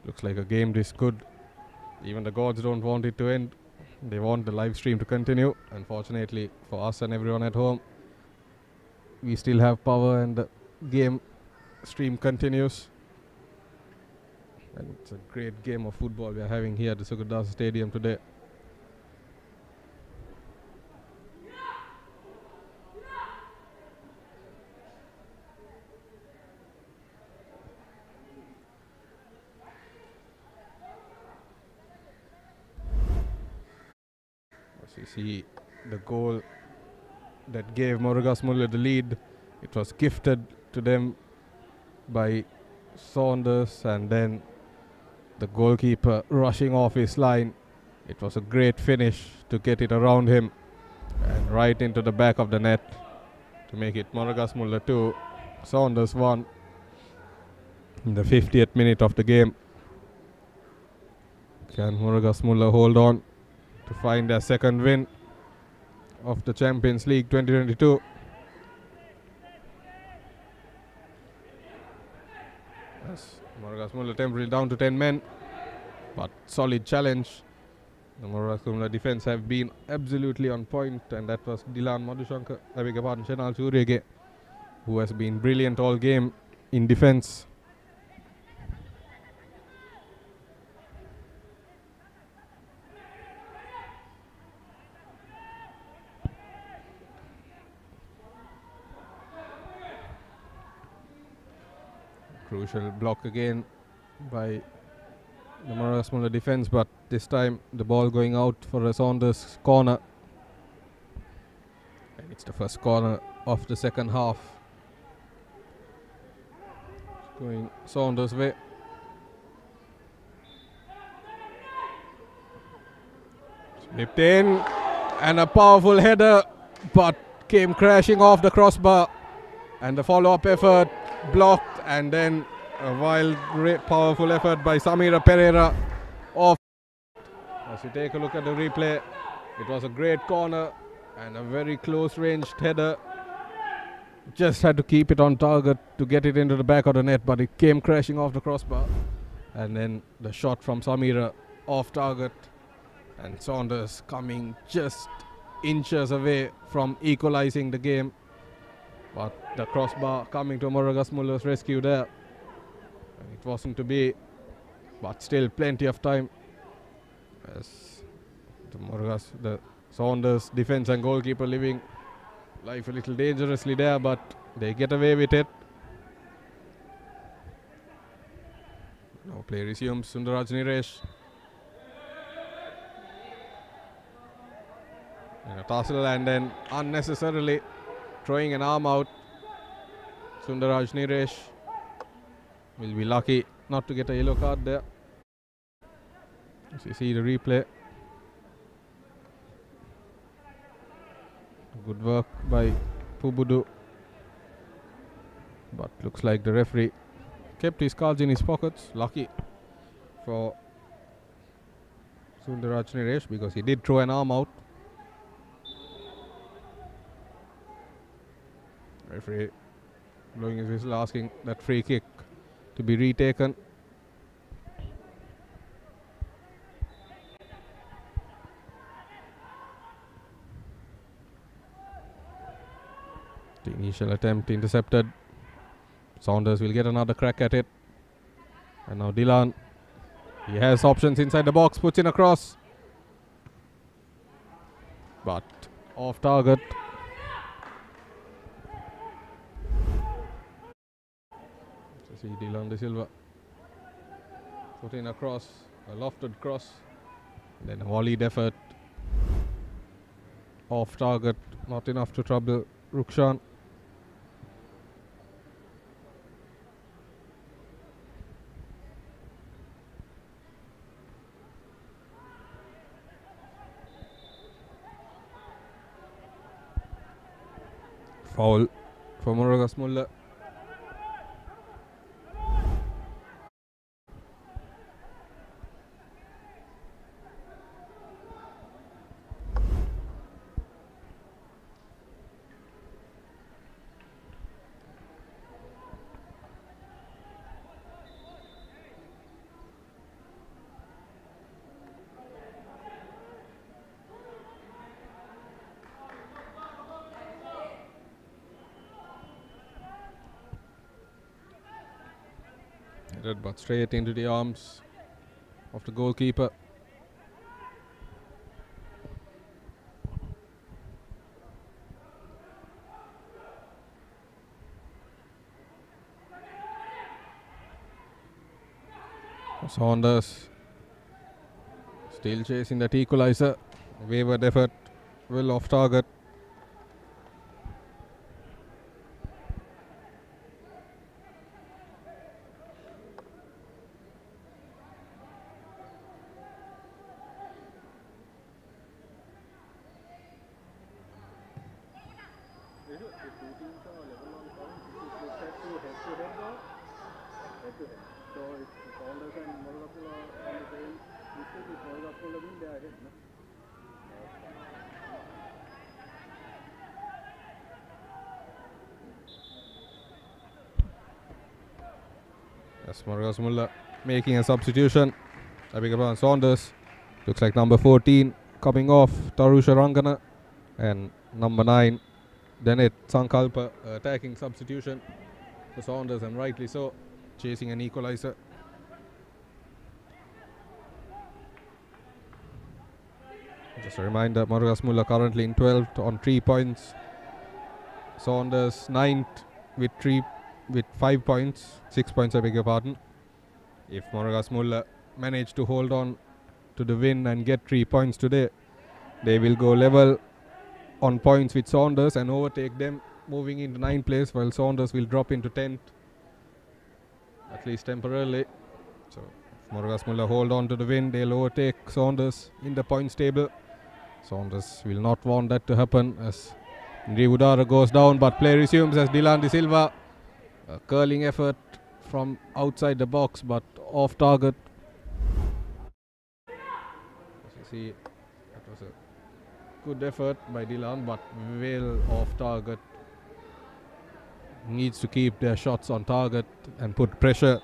Looks like a game this good. Even the gods don't want it to end. They want the live stream to continue. Unfortunately for us and everyone at home, we still have power and the game stream continues. And it's a great game of football we are having here at the Sugardasa Stadium today. As you see the goal that gave Moragasmulla the lead, it was gifted to them by Saunders, and then the goalkeeper rushing off his line. It was a great finish to get it around him and right into the back of the net to make it Moragasmulla 2, Saunders 1 in the 50th minute of the game. Can Moragasmulla hold on to find their second win of the Champions League 2022? Yes, Moragasmulla temporarily down to 10 men, but solid challenge. The Moragasmulla defense have been absolutely on point, and that was Dilan Madhushankar, I beg your pardon, Shenal Suryege, who has been brilliant all game in defense. Crucial block again by the Moragasmulla defense, but this time the ball going out for a Saunders corner. And it's the first corner of the second half. It's going Saunders' way. Slipped in, and a powerful header, but came crashing off the crossbar. And the follow-up effort blocked, and then a wild, powerful effort by Samira Pereira off. As you take a look at the replay, it was a great corner and a very close-ranged header. Just had to keep it on target to get it into the back of the net, but it came crashing off the crossbar. And then the shot from Samira off target, and Saunders coming just inches away from equalizing the game. But the crossbar coming to Moragasmulla's rescue there. And it wasn't to be, but still plenty of time. As the Saunders defense and goalkeeper living life a little dangerously there, but they get away with it. Now play resumes. Sundaraj Niresh. And a tussle, and then unnecessarily throwing an arm out. Sundaraj Niresh will be lucky not to get a yellow card there. As you see the replay. Good work by Pubudu. But looks like the referee kept his cards in his pockets. Lucky for Sundaraj Niresh, because he did throw an arm out. Referee blowing his whistle, asking that free kick to be retaken. The initial attempt intercepted. Saunders will get another crack at it. And now Dilan, he has options inside the box, puts in a cross, but off target. See Dilan De Silva put in a cross, a lofted cross, then a volleyed effort, off target, not enough to trouble Rukshan. Foul for Moragasmulla. Headed but straight into the arms of the goalkeeper. Saunders still chasing that equalizer. Wavered effort, well off target. So if Saunders and Moragasmulla are on the same distance, if Moragasmulla win, they are ahead. No? Yes, Moragasmulla making a substitution. I beg your pardon, Saunders. Looks like number 14 coming off, Tarusha Rangana. And number 9, Denet Sankalpa, attacking substitution for Saunders, and rightly so, chasing an equalizer. Just a reminder, Moragasmulla currently in 12th on 3 points. Saunders 9th with 5 points, 6 points, I beg your pardon. If Moragasmulla manage to hold on to the win and get 3 points today, they will go level on points with Saunders and overtake them, moving into 9th place, while Saunders will drop into 10th, at least temporarily. So if Moragasmulla hold on to the win, they'll overtake Saunders in the points table. Saunders will not want that to happen as Rivudara goes down, but play resumes as Dylan De Silva. A curling effort from outside the box, but off target. As you see, that was a good effort by Dylan, but well off target. Needs to keep their shots on target and put pressure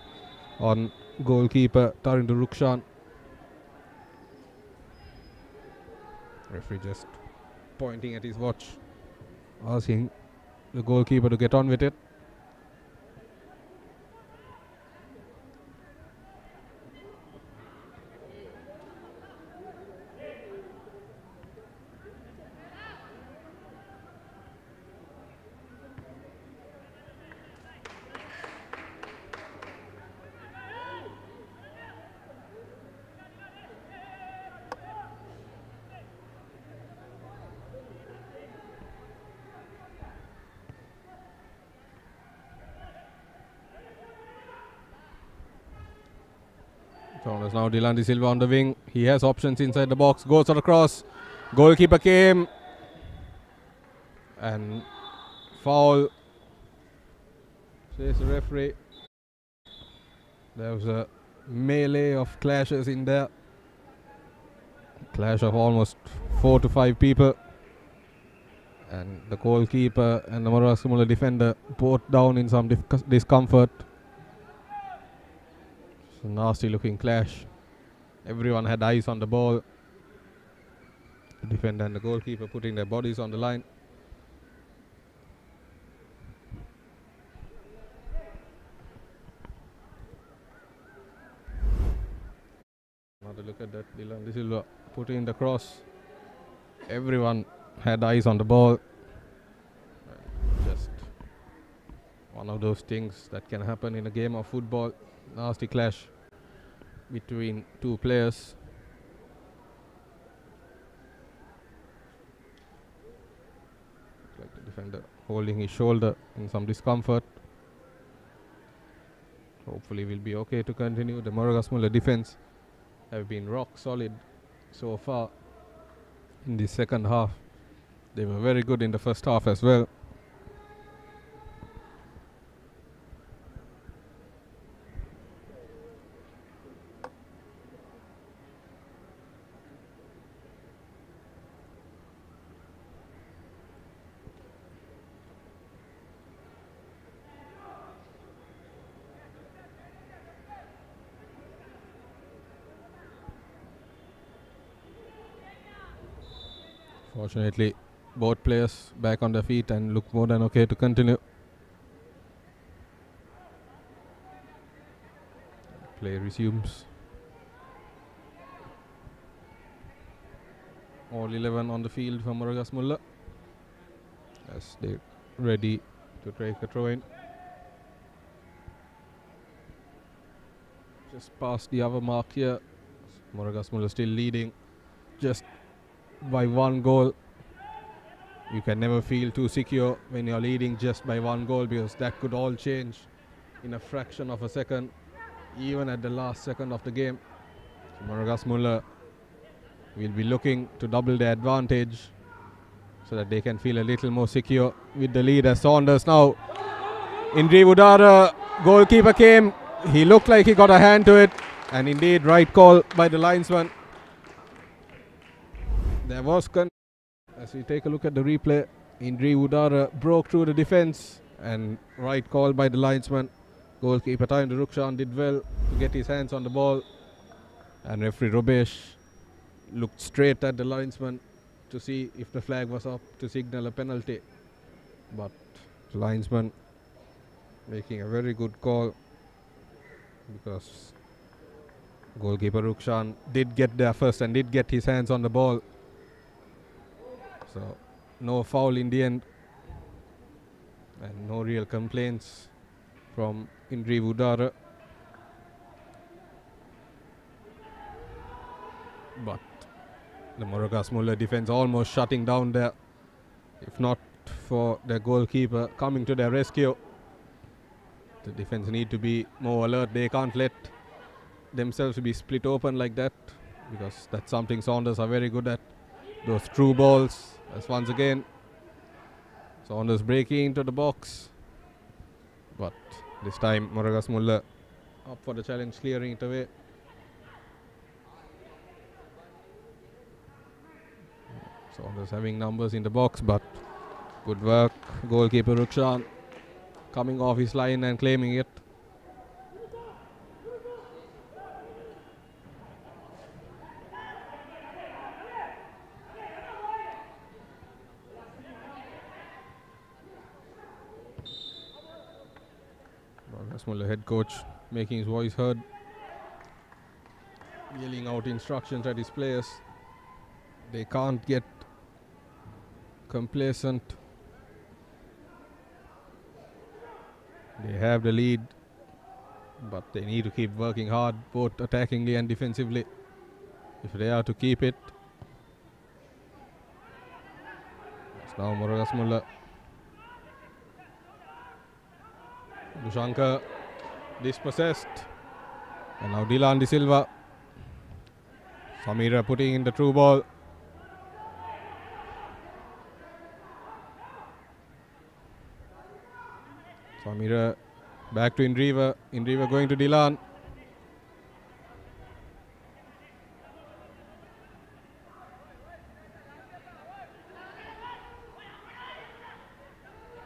on goalkeeper Tarindu Rukshan. Referee just pointing at his watch, asking the goalkeeper to get on with it. Saunders now, Dylan De Silva on the wing. He has options inside the box. Goes on the cross. Goalkeeper came. And foul. Says the referee. There was a melee of clashes in there. Clash of almost 4 to 5 people. And the goalkeeper and the Moragasmulla defender both down in some discomfort. Nasty looking clash. Everyone had eyes on the ball. The defender and the goalkeeper putting their bodies on the line. Another look at that. Dylan De Silva putting in the cross. Everyone had eyes on the ball. Just one of those things that can happen in a game of football. Nasty clash between two players. Like the defender holding his shoulder in some discomfort. Hopefully we'll be okay to continue. The Moragasmulla defense have been rock solid so far in the second half. They were very good in the first half as well. Fortunately, both players back on their feet and look more than okay to continue. Play resumes. All 11 on the field for Moragasmulla as they're ready to take a throw in. Just past the hour mark here. Moragasmulla still leading just by 1 goal. You can never feel too secure when you're leading just by 1 goal, because that could all change in a fraction of a second, even at the last second of the game. So Moragasmulla will be looking to double their advantage so that they can feel a little more secure with the lead. As Saunders now, Indri Udara, goalkeeper came, he looked like he got a hand to it, and indeed right call by the linesman. There was as we take a look at the replay, Indri Udara broke through the defense, and right call by the linesman. Goalkeeper Taindu Rukshan did well to get his hands on the ball, and referee Robesh looked straight at the linesman to see if the flag was up to signal a penalty, but the linesman making a very good call, because goalkeeper Rukshan did get there first and did get his hands on the ball. So no foul in the end, and no real complaints from Indri Udara. But the Moragasmulla defense almost shutting down there, if not for their goalkeeper coming to their rescue. The defense need to be more alert. They can't let themselves be split open like that, because that's something Saunders are very good at. Those through balls, as once again Saunders breaking into the box, but this time Moragasmulla up for the challenge, clearing it away. Saunders having numbers in the box, but good work. Goalkeeper Rukshan coming off his line and claiming it. Moragasmulla head coach making his voice heard, yelling out instructions at his players. They can't get complacent. They have the lead, but they need to keep working hard, both attackingly and defensively, if they are to keep it. It's now Moragasmulla. Dushanka dispossessed, and now Dylan De Silva. Samira putting in the through ball. Samira back to Indriva. Indriva going to Dylan.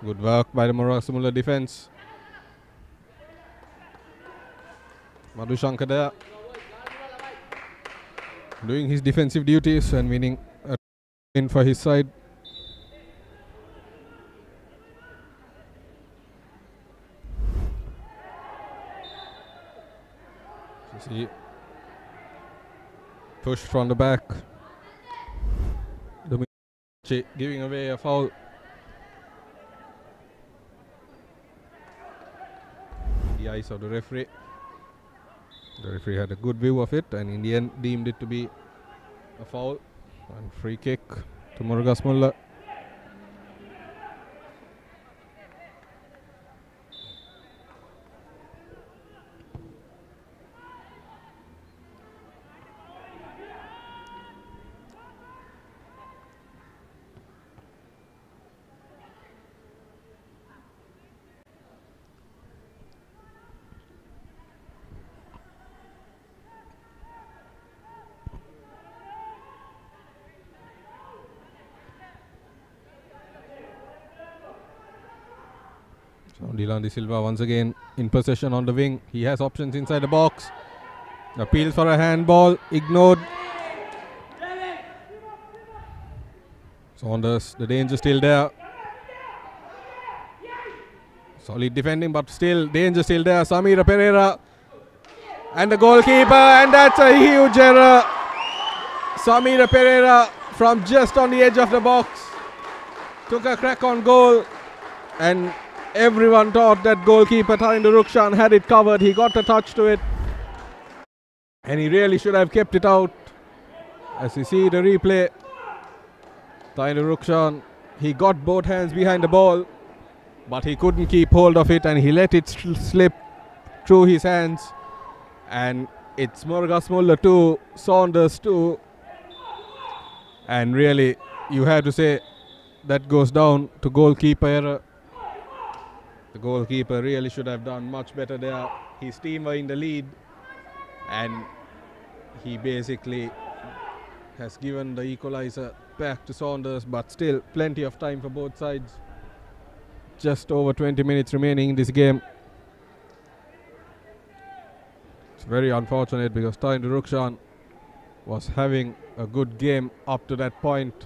Good work by the Moragasmulla defense. Madhushankar there, doing his defensive duties and winning a win for his side. See, pushed from the back, giving away a foul. The eyes of the referee. The referee had a good view of it, and in the end deemed it to be a foul, and free kick to Moragasmulla. So Dylan De Silva once again in possession on the wing. He has options inside the box. Appeals for a handball, ignored. Saunders, the danger still there. Solid defending, but still danger still there. Samira Pereira And the goalkeeper, and that's a huge error. Samira Pereira from just on the edge of the box took a crack on goal, and everyone thought that goalkeeper Tarinder Rukshan had it covered. He got a touch to it, and he really should have kept it out. As you see the replay, Tarinder Rukshan, he got both hands behind the ball, but he couldn't keep hold of it, and he let it slip through his hands. And it's Moragasmulla 2, Saunders 2. And really, you have to say that goes down to goalkeeper error. The goalkeeper really should have done much better there. His team were in the lead, and he basically has given the equalizer back to Saunders, but still plenty of time for both sides. Just over 20 minutes remaining in this game. It's very unfortunate because Tarinder Rukshan was having a good game up to that point.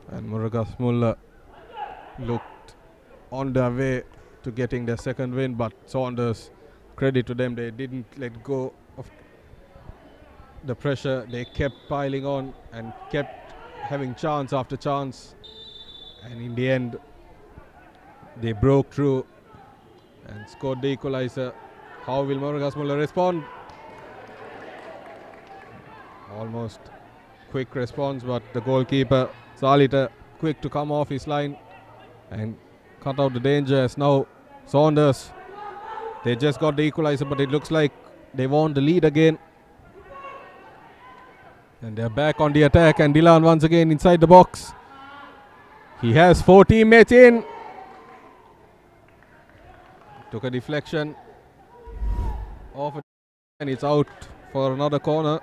And Moragasmulla looked on their way to getting their second win, but Saunders, credit to them, they didn't let go of the pressure. They kept piling on and kept having chance after chance, and in the end they broke through and scored the equalizer. How will Moragasmulla respond? Almost quick response, but the goalkeeper Salita quick to come off his line and cut out the danger. As now Saunders, they just got the equalizer, but it looks like they want the lead again, and they're back on the attack. And Dilan once again inside the box. He has 4 teammates in. Took a deflection off it, and it's out for another corner.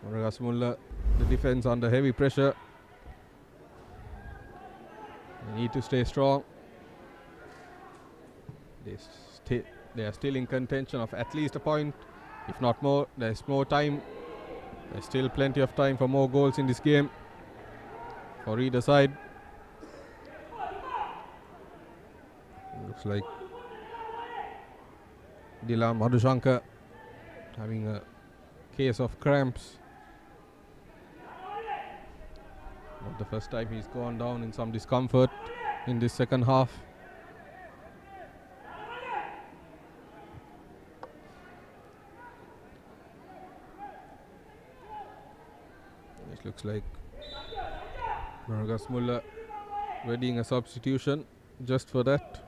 Moragasmulla, the defense under heavy pressure. They need to stay strong. They are still in contention of at least a point, if not more. There's more time. There's still plenty of time for more goals in this game for either side. Looks like Dilan Madhushankar having a case of cramps. Not the first time he's gone down in some discomfort in this second half. It looks like Moragasmulla readying a substitution just for that.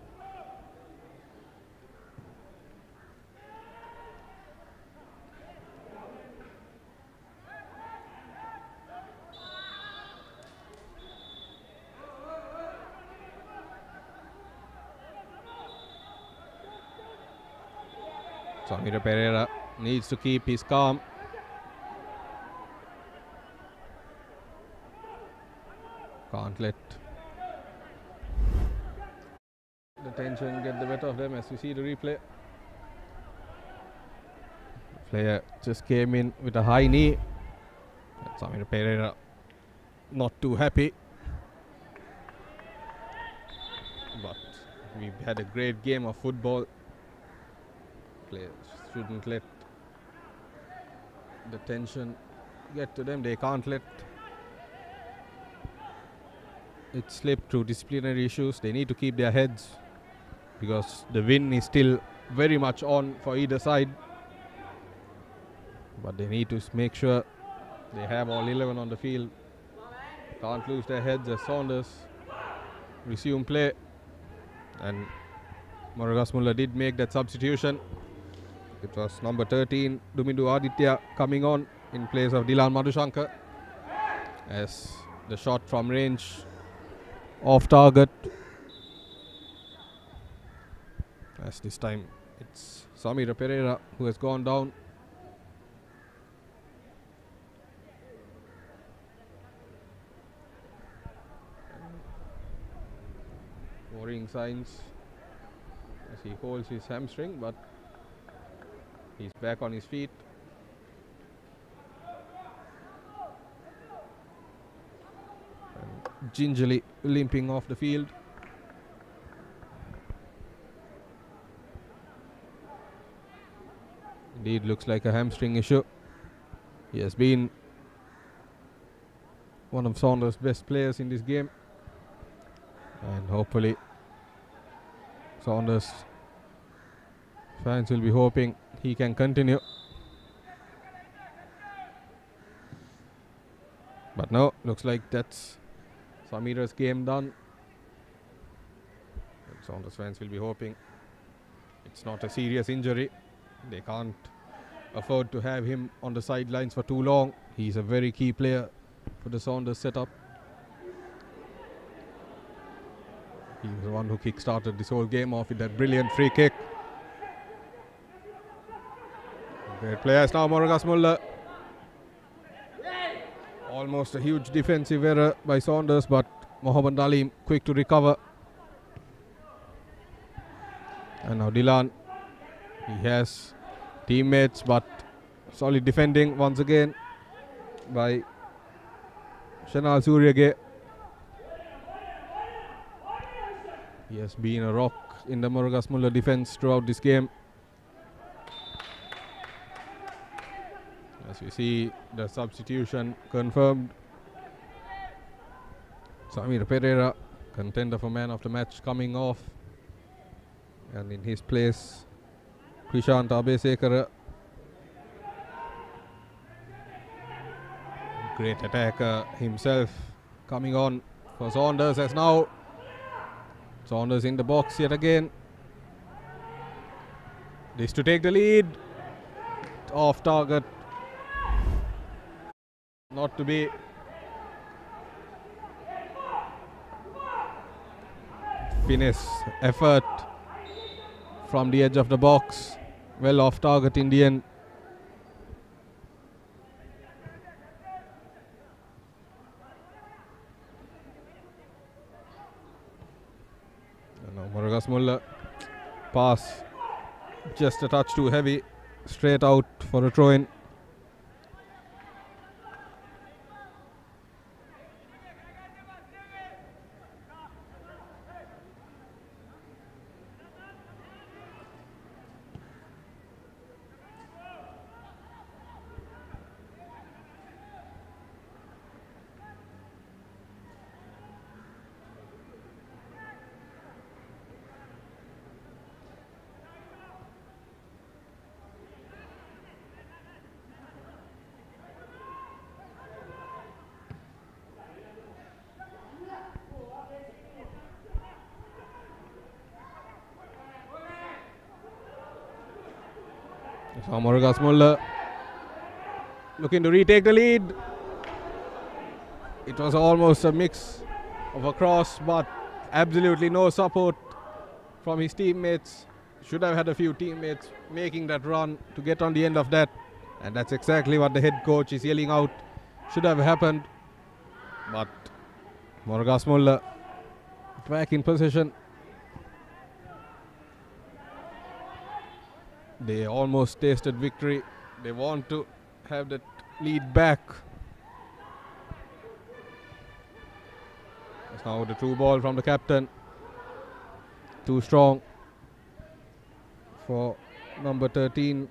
Samira Pereira needs to keep his calm. Can't let the tension get the better of them. As you see the replay, the player just came in with a high knee. Samira Pereira not too happy, but we've had a great game of football. Players shouldn't let the tension get to them. They can't let it slip through disciplinary issues. They need to keep their heads, because the win is still very much on for either side. But they need to make sure they have all 11 on the field. Can't lose their heads as Saunders resume play. And Moragasmulla did make that substitution. It was number 13, Dumindu Aditya, coming on in place of Dilan Madhushankar, as the shot from range off target. As this time it's Samira Pereira who has gone down. Worrying signs as he holds his hamstring, but he's back on his feet. And gingerly limping off the field. Indeed, looks like a hamstring issue. He has been one of Saunders' best players in this game, and hopefully Saunders fans will be hoping he can continue. But no, looks like that's Samira's game done. And Saunders fans will be hoping it's not a serious injury. They can't afford to have him on the sidelines for too long. He's a very key player for the Saunders setup. He was the one who kick-started this whole game off with that brilliant free kick. Great players now, Moragasmulla. Almost a huge defensive error by Saunders, but Mohammed Alim quick to recover. And now Dilan, he has teammates, but solid defending once again by Shanal Suryage. He has been a rock in the Moragasmulla defense throughout this game. As we see the substitution confirmed. Samir Pereira, contender for man of the match, coming off. And in his place, Krishant Abesekara. Great attacker himself coming on for Saunders, as now Saunders in the box yet again. This to take the lead. Off target. Not to be. Finesse effort from the edge of the box. Well off target in the end. And now Moragasmulla pass just a touch too heavy. Straight out for a throw-in. So Moragasmulla looking to retake the lead. It was almost a mix of a cross, but absolutely no support from his teammates. Should have had a few teammates making that run to get on the end of that. And that's exactly what the head coach is yelling out should have happened. But Moragasmulla back in possession. They almost tasted victory. They want to have that lead back. That's now the true ball from the captain. Too strong for number 13,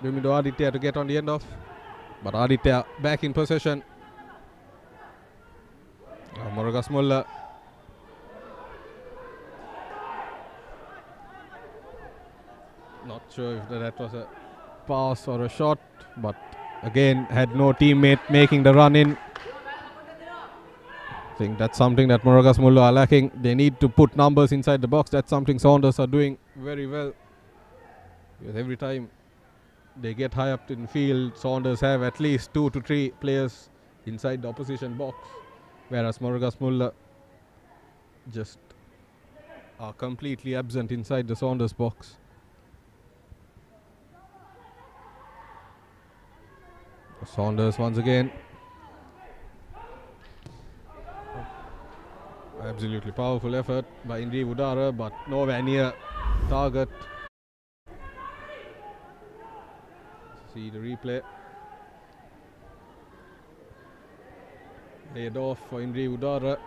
Dumindo Aditya, to get on the end of. But Aditya back in possession. Moragasmulla. Not sure if that was a pass or a shot, but again had no teammate making the run in. I think that's something that Moragasmulla are lacking. They need to put numbers inside the box. That's something Saunders are doing very well. Because every time they get high up in field, Saunders have at least 2 to 3 players inside the opposition box, whereas Moragasmulla just are completely absent inside the Saunders box. Saunders once again. Absolutely powerful effort by Indri Udara, but nowhere near target. See the replay. laid off for Indri Udara,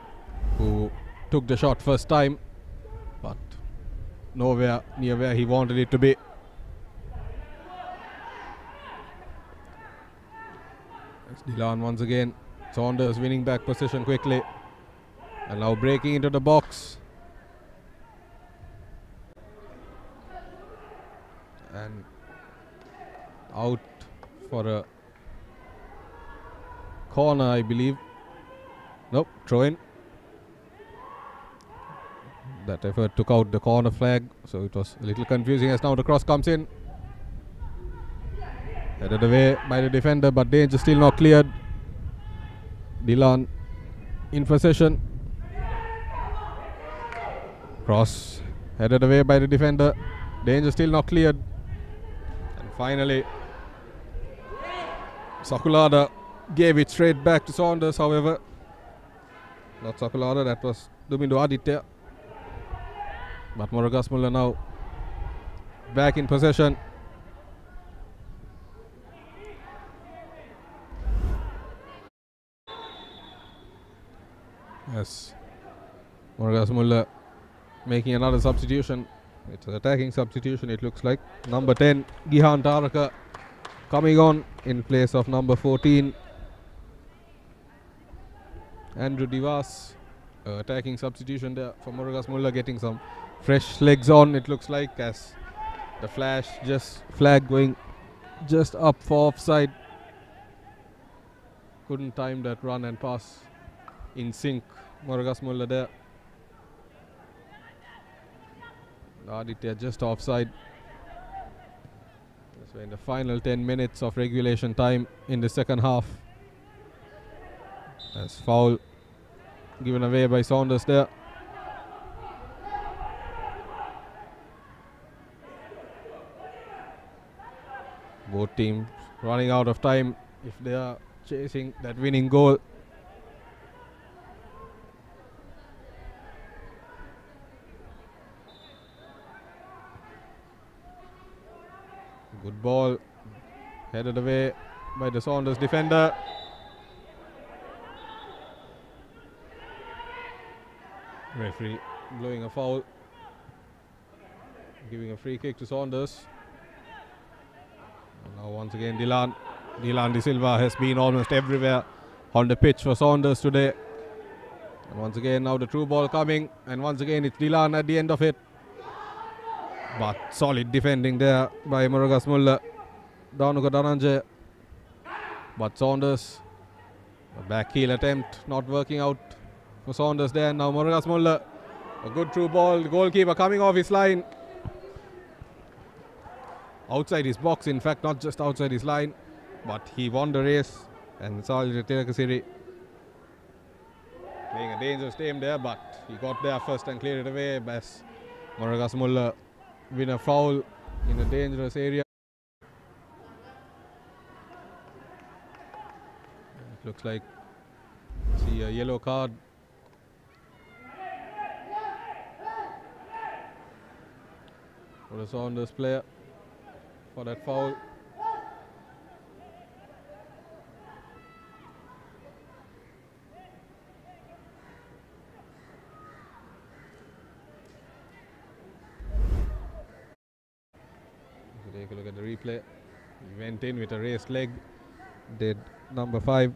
who took the shot first time, but nowhere near where he wanted it to be. It's Dilan once again. Saunders winning back position quickly, and now breaking into the box. And out for a corner, I believe. Nope, throw in. That effort took out the corner flag, so it was a little confusing as now the cross comes in. Headed away by the defender, but danger still not cleared. Dilan in possession. Cross headed away by the defender. Danger still not cleared. And finally, Sakulada gave it straight back to Saunders, however. Not Sakulada, that was Dumindo Aditya. But Moragasmulla now back in possession. Yes, Moragasmulla making another substitution. It's an attacking substitution, it looks like. Number 10, Gihan Taraka, coming on in place of number 14, Andrew Divas. Attacking substitution there for Moragasmulla, getting some fresh legs on, it looks like, as the flag going just up for offside. Couldn't time that run and pass in sync. Moragasmulla there. Aditya just offside. So in the final 10 minutes of regulation time in the second half. As foul given away by Saunders there. Both teams running out of time if they are chasing that winning goal. Good ball, headed away by the Saunders defender. Referee blowing a foul, giving a free kick to Saunders. And now once again Dilan De Silva has been almost everywhere on the pitch for Saunders today. And once again now the through ball coming, and once again it's Dilan at the end of it. But solid defending there by Moragasmulla. Danuka Dhananjay. But Saunders, a back heel attempt not working out for Saunders there. Now Moragasmulla, a good through ball. The goalkeeper coming off his line. Outside his box, in fact, not just outside his line. But he won the race. And Salja Tirakasiri playing a dangerous game there, but he got there first and cleared it away. As Moragasmulla win a foul in a dangerous area. It looks like see a yellow card. For the Saunders player for that foul. Take a look at the replay. He went in with a raised leg, did number 5,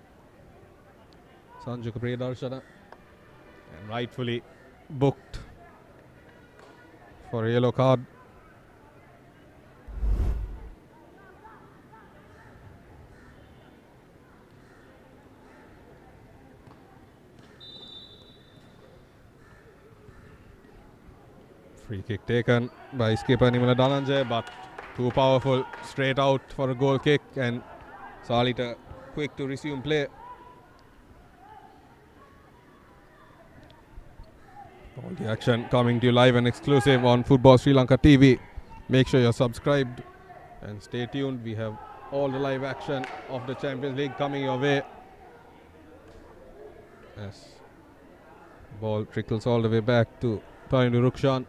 Sanju Priyadarshana, and rightfully booked for a yellow card. Free kick taken by skipper Nimala Dhananjay, but too powerful, straight out for a goal kick, and Salita quick to resume play. All the action coming to you live and exclusive on Football Sri Lanka TV. Make sure you're subscribed and stay tuned. We have all the live action of the Champions League coming your way. Yes. Ball trickles all the way back to Tony Rukshan.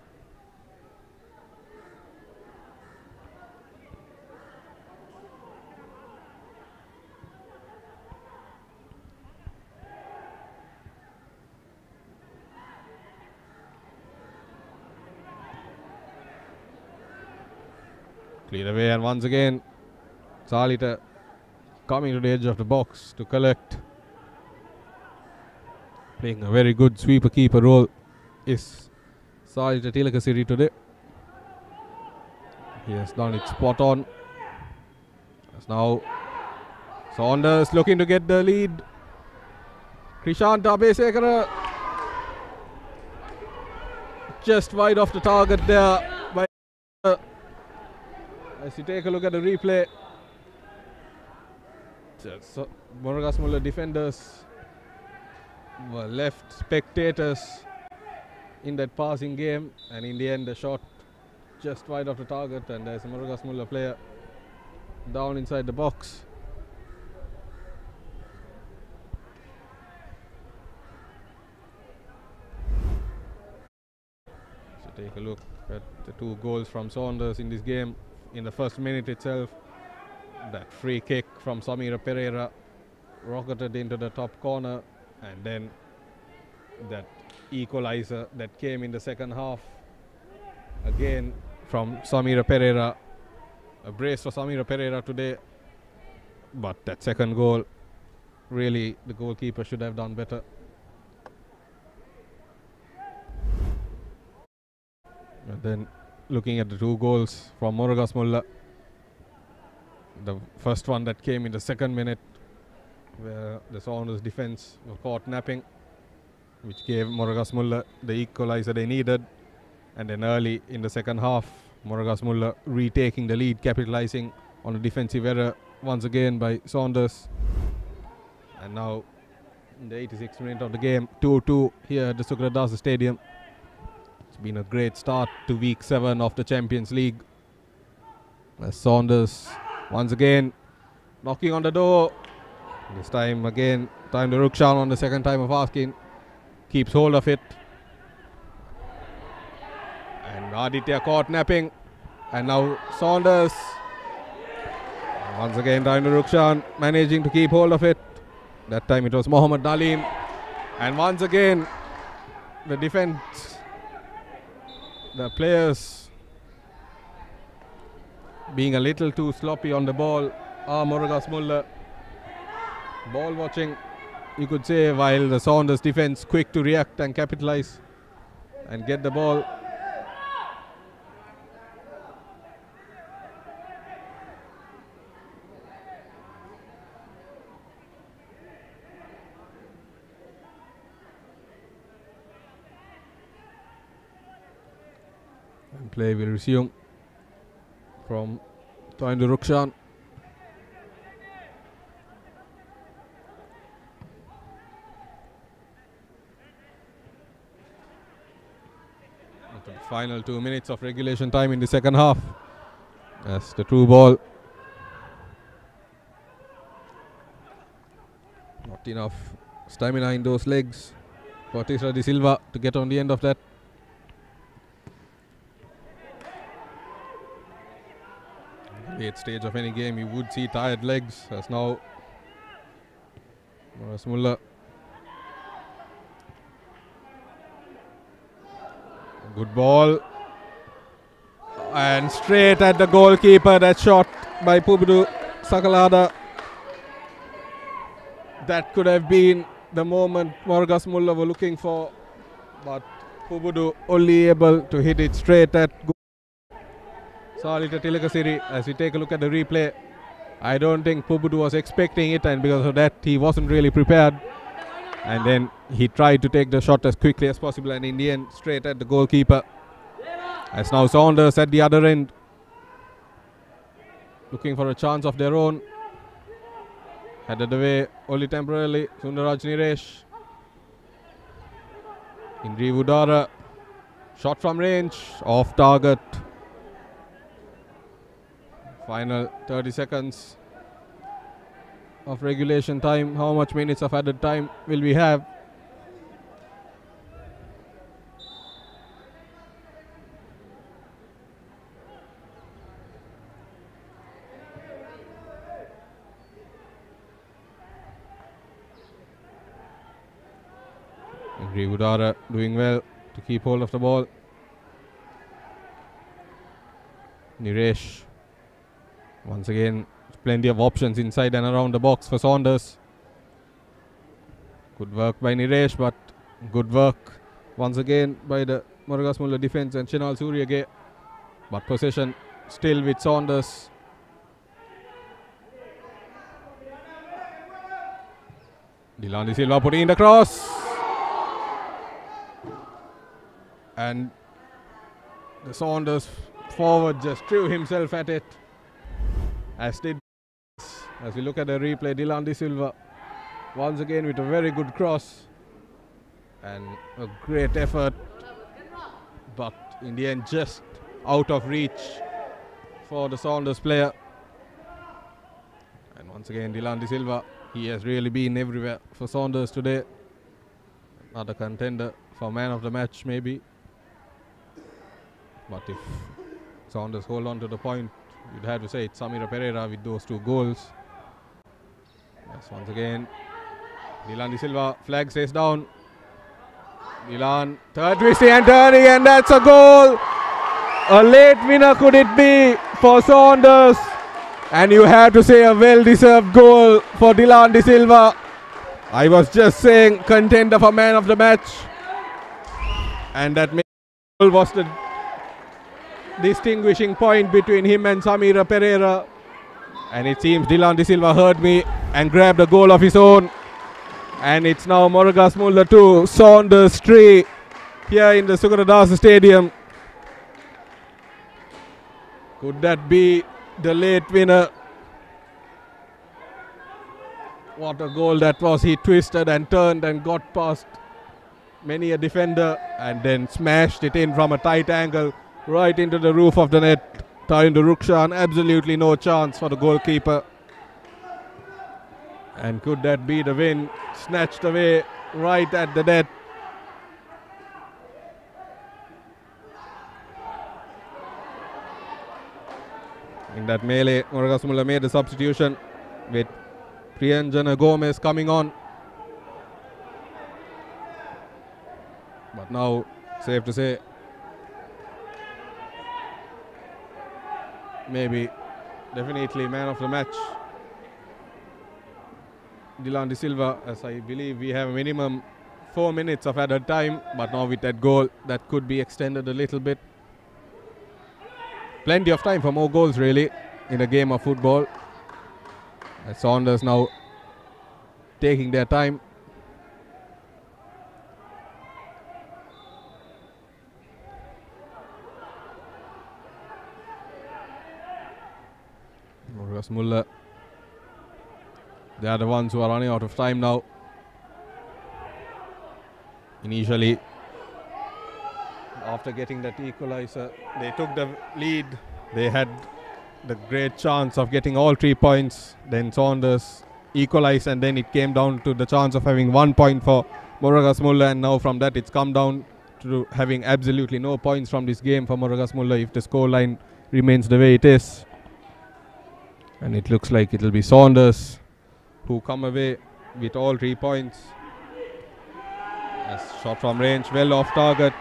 Fleet away, and once again, Salita coming to the edge of the box to collect. Playing a very good sweeper keeper role is Salita Tilakasiri today. He has done it spot on. As now Saunders looking to get the lead. Krishant Abesekara just wide off the target there. As you take a look at the replay, so Moragasmulla defenders were left spectators in that passing game, and in the end the shot just wide of the target, and there's a Moragasmulla player down inside the box. So take a look at the two goals from Saunders in this game. In the first minute itself, that free kick from Samira Pereira rocketed into the top corner, and then that equalizer that came in the second half, again from Samira Pereira. A brace for Samira Pereira today, but that second goal, really the goalkeeper should have done better. And then looking at the two goals from Moragasmulla, the first one that came in the second minute, where the Saunders defence were caught napping, which gave Moragasmulla the equalizer they needed. And then early in the second half, Moragasmulla retaking the lead, capitalising on a defensive error once again by Saunders. And now in the 86th minute of the game, 2-2 here at the Sukradasa Stadium. It's been a great start to week 7 of the Champions League, as Saunders once again knocking on the door. This time again, time to Rukshan on the second time of asking, keeps hold of it. And Aditya caught napping, and now Saunders. And once again, time to Rukshan managing to keep hold of it. That time it was Mohammad Nalim, and once again the defense, the players being a little too sloppy on the ball. Moragasmulla ball watching, you could say, while the Saunders defense quick to react and capitalize and get the ball. And play will resume from Toindu Rukshan. The final 2 minutes of regulation time in the second half. That's the true ball. Not enough stamina in those legs for Tisra De Silva to get on the end of that. Late stage of any game, you would see tired legs, as now Moragasmulla. Good ball, and straight at the goalkeeper. That shot by Pubudu Sakalada. That could have been the moment Moragasmulla were looking for, but Pubudu only able to hit it straight at Salita Tilakasiri. As we take a look at the replay, I don't think Pubudu was expecting it, and because of that he wasn't really prepared. And then he tried to take the shot as quickly as possible, and in the end straight at the goalkeeper. As now Saunders at the other end looking for a chance of their own. Headed away only temporarily, Sundaraj Niresh. Indri Udara, shot from range, off target. Final 30 seconds of regulation time. How much minutes of added time will we have? Indri Udara doing well to keep hold of the ball. Niresh Once again, plenty of options inside and around the box for Saunders. Good work by Niresh, but good work once again by the Moragasmulla defense and Chinal Suryage. But possession still with Saunders. Dylan De Silva putting in the cross. And the Saunders forward just threw himself at it. As we look at the replay, Dylan De Silva once again with a very good cross and a great effort, but in the end just out of reach for the Saunders player. And once again Dylan De Silva, he has really been everywhere for Saunders today. Another contender for man of the match maybe. But if Saunders hold on to the point, you'd have to say it's Samira Pereira with those 2 goals. Yes, once again Dylan De Silva, flag stays down. Dylan, third twisting and turning, and that's a goal. A late winner could it be for Saunders. And you have to say a well-deserved goal for Dylan De Silva. I was just saying contender for man of the match. And that goal was the distinguishing point between him and Samira Pereira. And it seems Dylan De Silva heard me and grabbed a goal of his own. And it's now Moragasmulla 2, Saunders 3 here in the Sugaradasa Stadium. Could that be the late winner? What a goal that was. He twisted and turned and got past many a defender and then smashed it in from a tight angle right into the roof of the net. Tarinder Rukshan, absolutely no chance for the goalkeeper. And could that be the win? Snatched away right at the net. In that melee, Moragasmulla made a substitution with Priyanjana Gomez coming on. But now, safe to say, maybe definitely man of the match, Dylan De Silva, as I believe we have a minimum 4 minutes of added time, but now with that goal that could be extended a little bit. Plenty of time for more goals really in a game of football. As Saunders now taking their time. Moragasmulla, they are the ones who are running out of time now. Initially, after getting that equalizer, they took the lead. They had the great chance of getting all 3 points. Then Saunders equalized, and then it came down to the chance of having 1 point for Moragasmulla. And now from that, it's come down to having absolutely no points from this game for Moragasmulla if the scoreline remains the way it is. And it looks like it'll be Saunders who come away with all 3 points. As shot from range, well off target.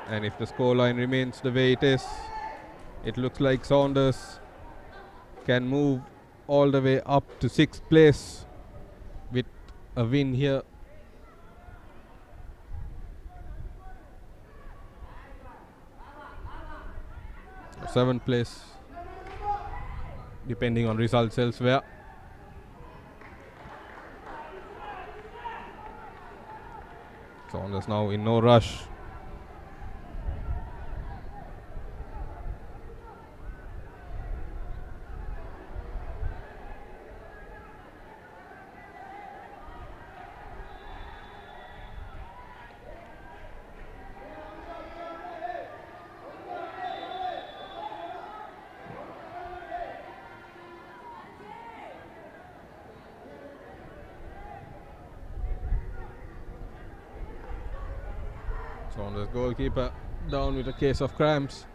And if the scoreline remains the way it is, it looks like Saunders can move all the way up to 6th place with a win here. Or 7th place, depending on results elsewhere. Saunders now in no rush. Saunders goalkeeper down with a case of cramps.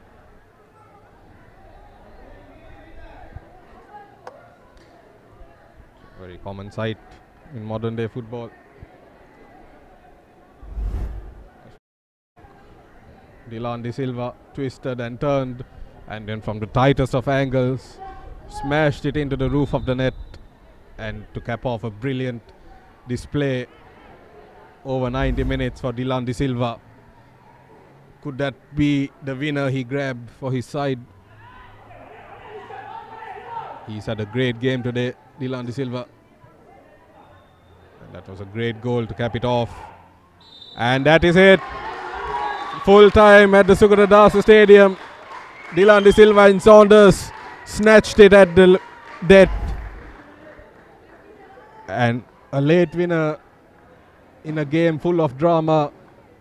Very common sight in modern day football. Dylan De Silva twisted and turned And then from the tightest of angles, smashed it into the roof of the net. And to cap off a brilliant display over 90 minutes for Dylan De Silva. Could that be the winner he grabbed for his side? He's had a great game today, Dylan De Silva. And that was a great goal to cap it off. And that is it. Full time at the Sugaradasa Stadium. Dylan De Silva and Saunders snatched it at the death. And a late winner in a game full of drama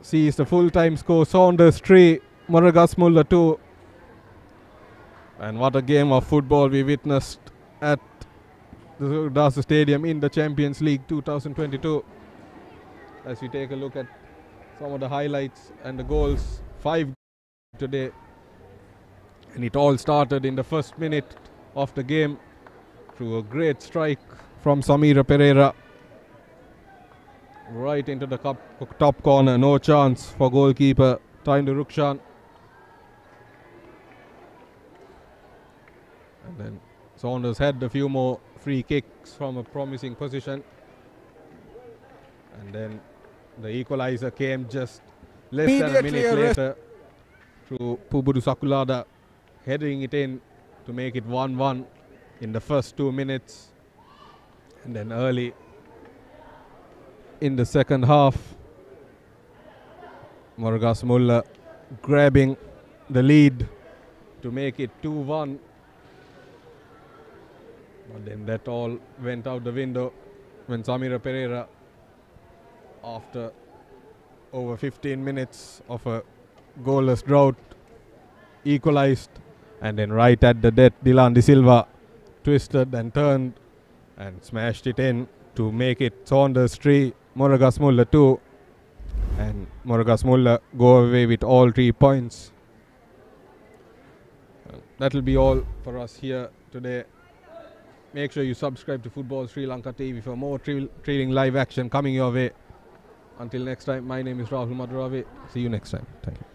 sees the full-time score: Saunders 3, Moragasmulla 2. And what a game of football we witnessed at the Sugaradasa Stadium in the Champions League 2022. As we take a look at some of the highlights and the goals, 5 today. And it all started in the first minute of the game through a great strike from Samira Pereira. Right into the top corner, no chance for goalkeeper Taindu Rukshan. And then Saunders had a few more free kicks from a promising position. And then the equalizer came just less than a minute later through Pubudu Sakulada, heading it in to make it 1-1 in the first 2 minutes. And then early in the second half, Moragasmulla grabbing the lead to make it 2-1. But then that all went out the window when Samira Pereira, after over 15 minutes of a goalless drought, equalized. And then right at the death, Dylan De Silva twisted and turned and smashed it in to make it Saunders 3, Moragasmulla 2. And Moragasmulla go away with all 3 points. That'll be all for us here today. Make sure you subscribe to Football Sri Lanka TV for more trailing live action coming your way. Until next time, my name is Rahul Madhurave. See you next time. Thank you.